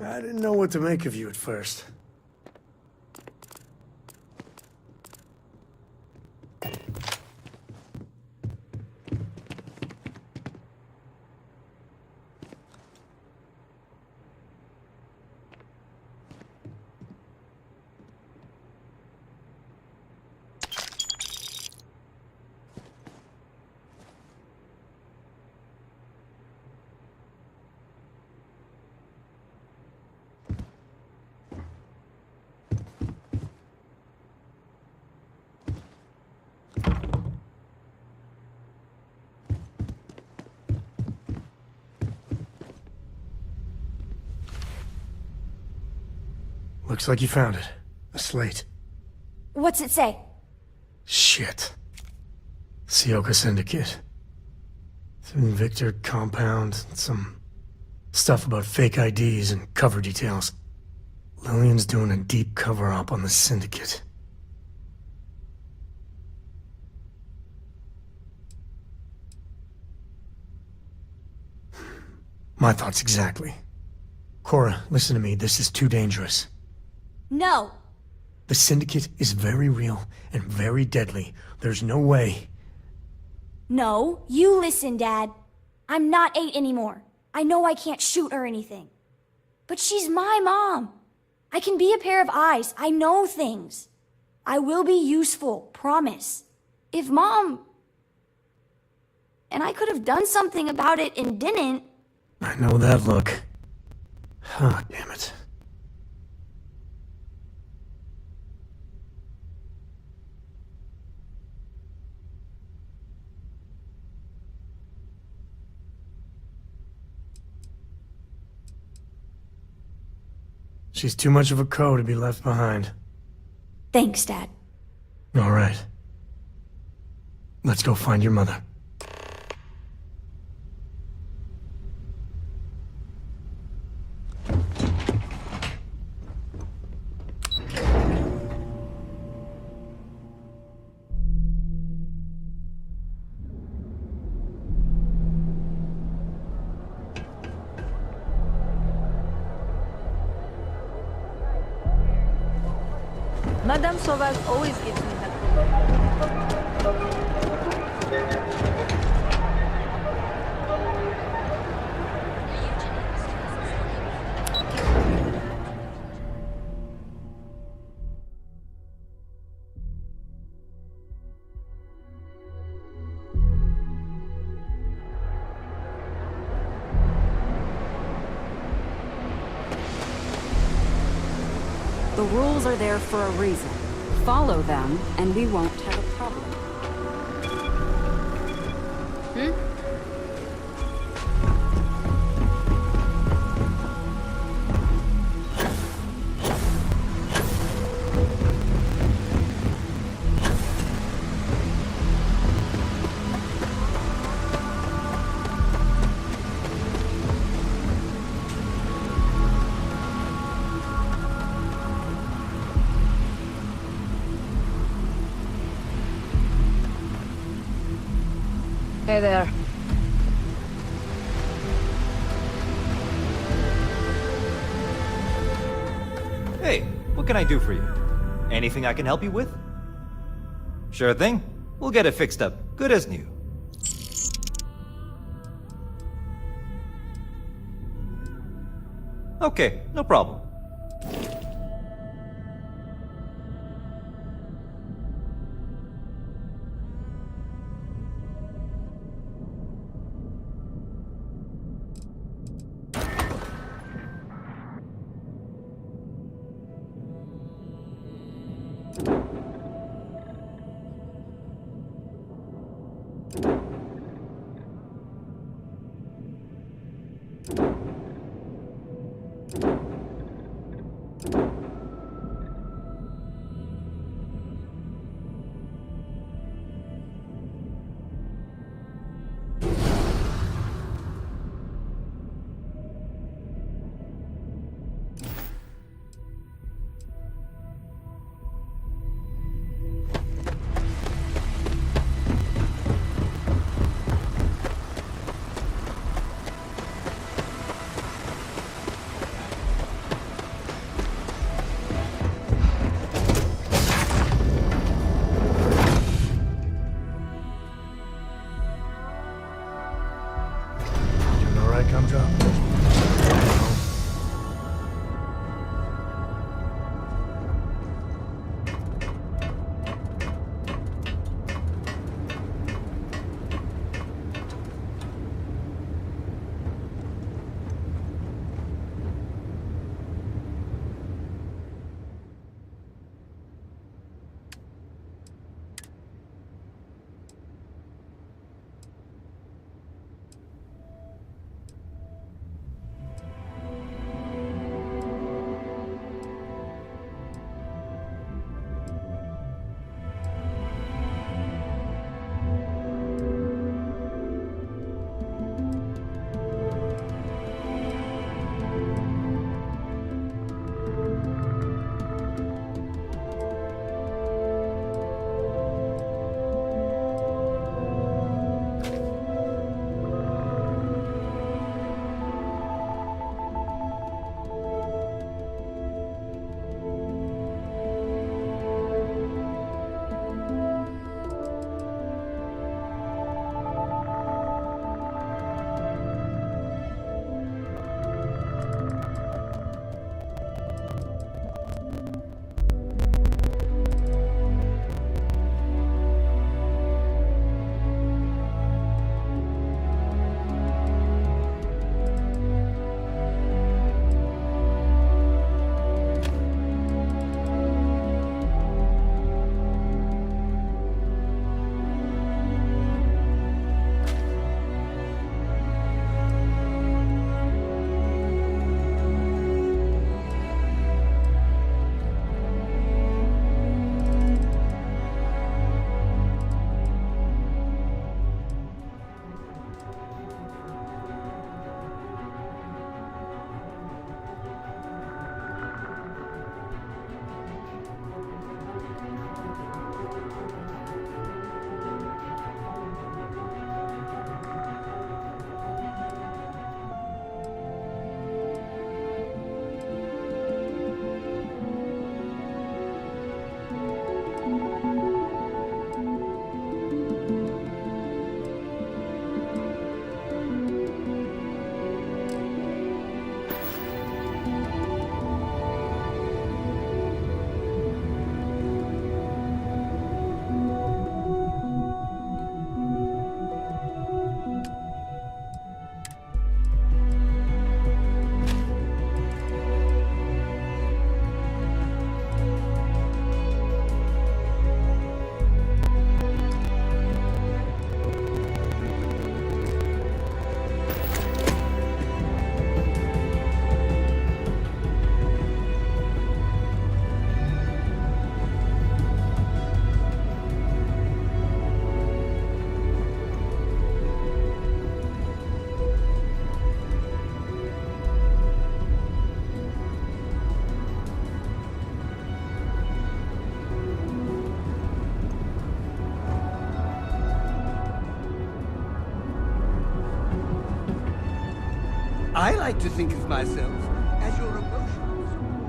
I didn't know what to make of you at first. Looks like you found it. A slate. What's it say? Shit. Sioka Syndicate. Victor compound, some stuff about fake IDs and cover details. Lillian's doing a deep cover-up on the Syndicate. My thoughts exactly. Cora, listen to me. This is too dangerous. No. The Syndicate is very real and very deadly. There's no way. No, you listen, Dad. I'm not 8 anymore. I know I can't shoot or anything. But she's my mom. I can be a pair of eyes. I know things. I will be useful, promise. If Mom... And I could have done something about it and didn't. I know that look. Ah, damn it. She's too much of a co to be left behind. Thanks, Dad. All right. Let's go find your mother. Madame Sauvage always gives me that. The rules are there for a reason. Follow them, and we won't have a problem. Hey there. Hey, what can I do for you? Anything I can help you with? Sure thing. We'll get it fixed up, good as new. Okay, no problem. I like to think of myself as your emotional support.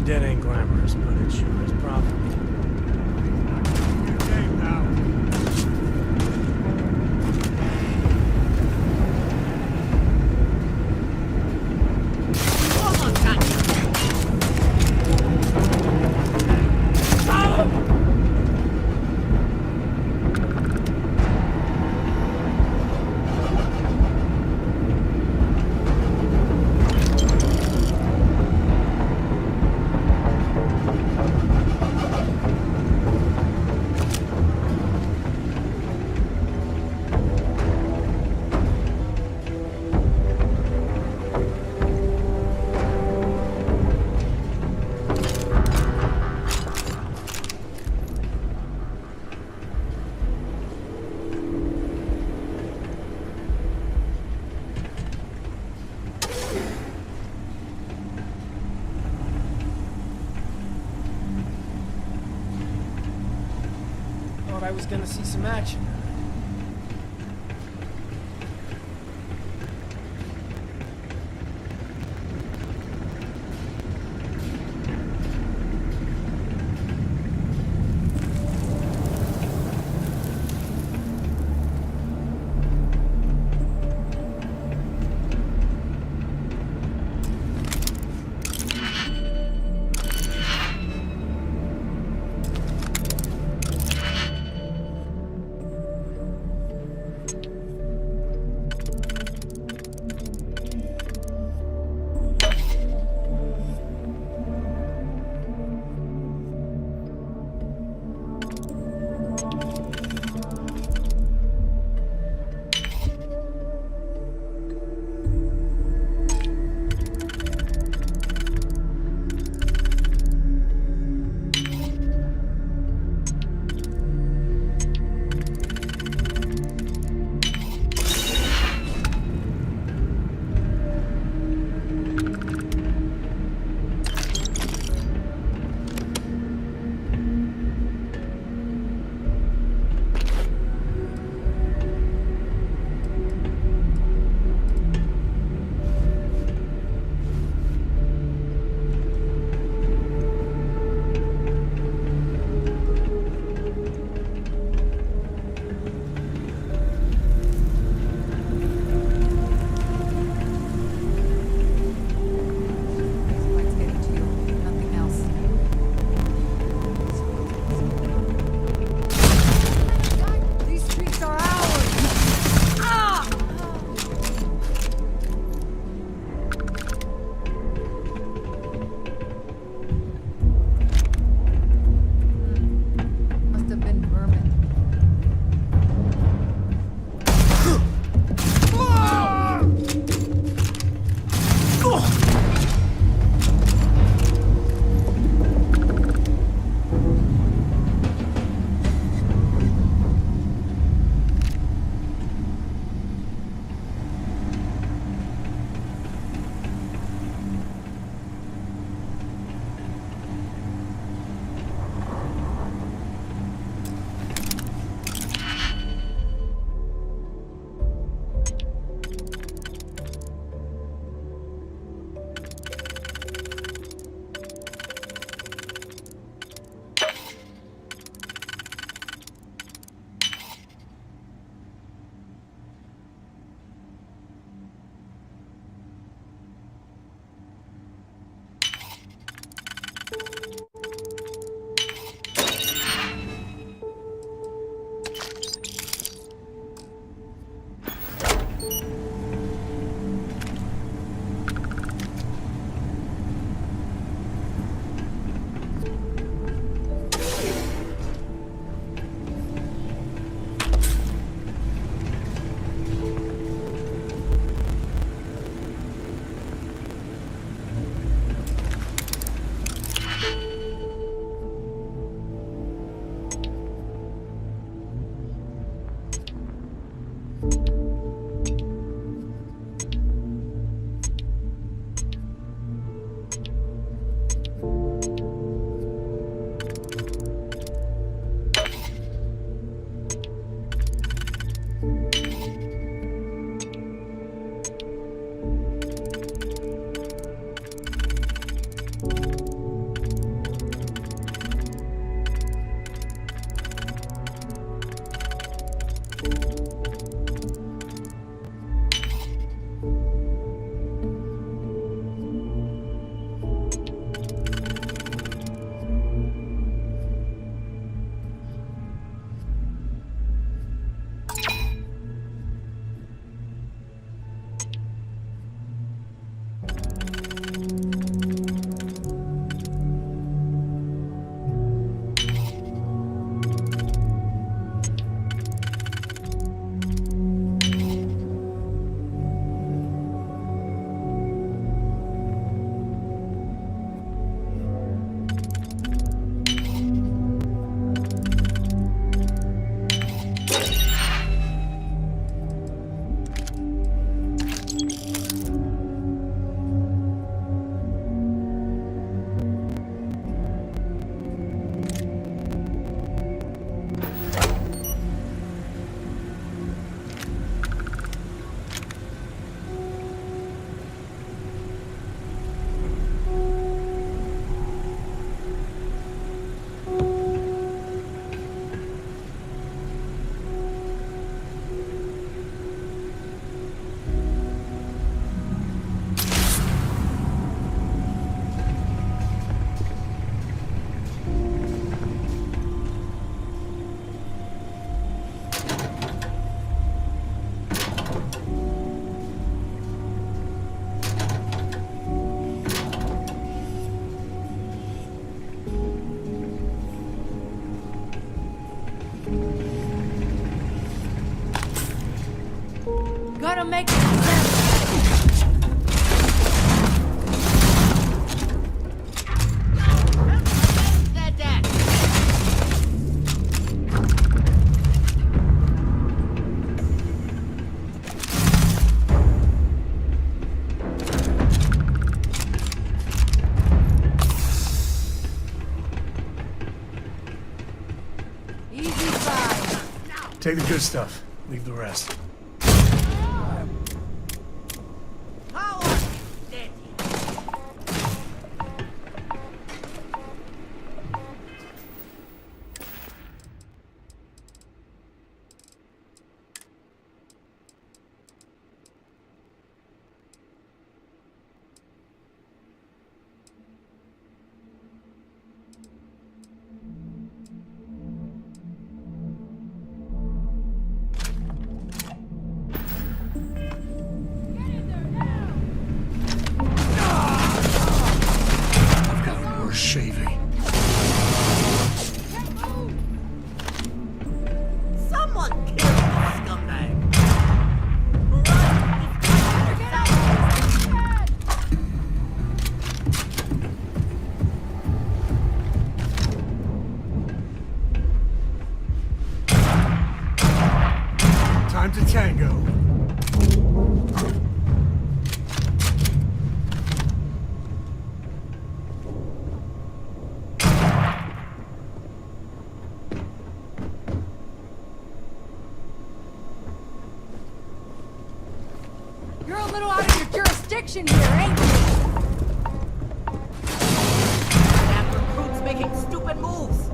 Dead ain't glamorous, but it sure is profitable. Your game now. I was gonna see some action. gotta make it. Easy side. Take the good stuff. Leave the rest. Shaving. Someone kill this scumbag. Time to tango. You're a little out of your jurisdiction here, ain't you? That recruit's making stupid moves.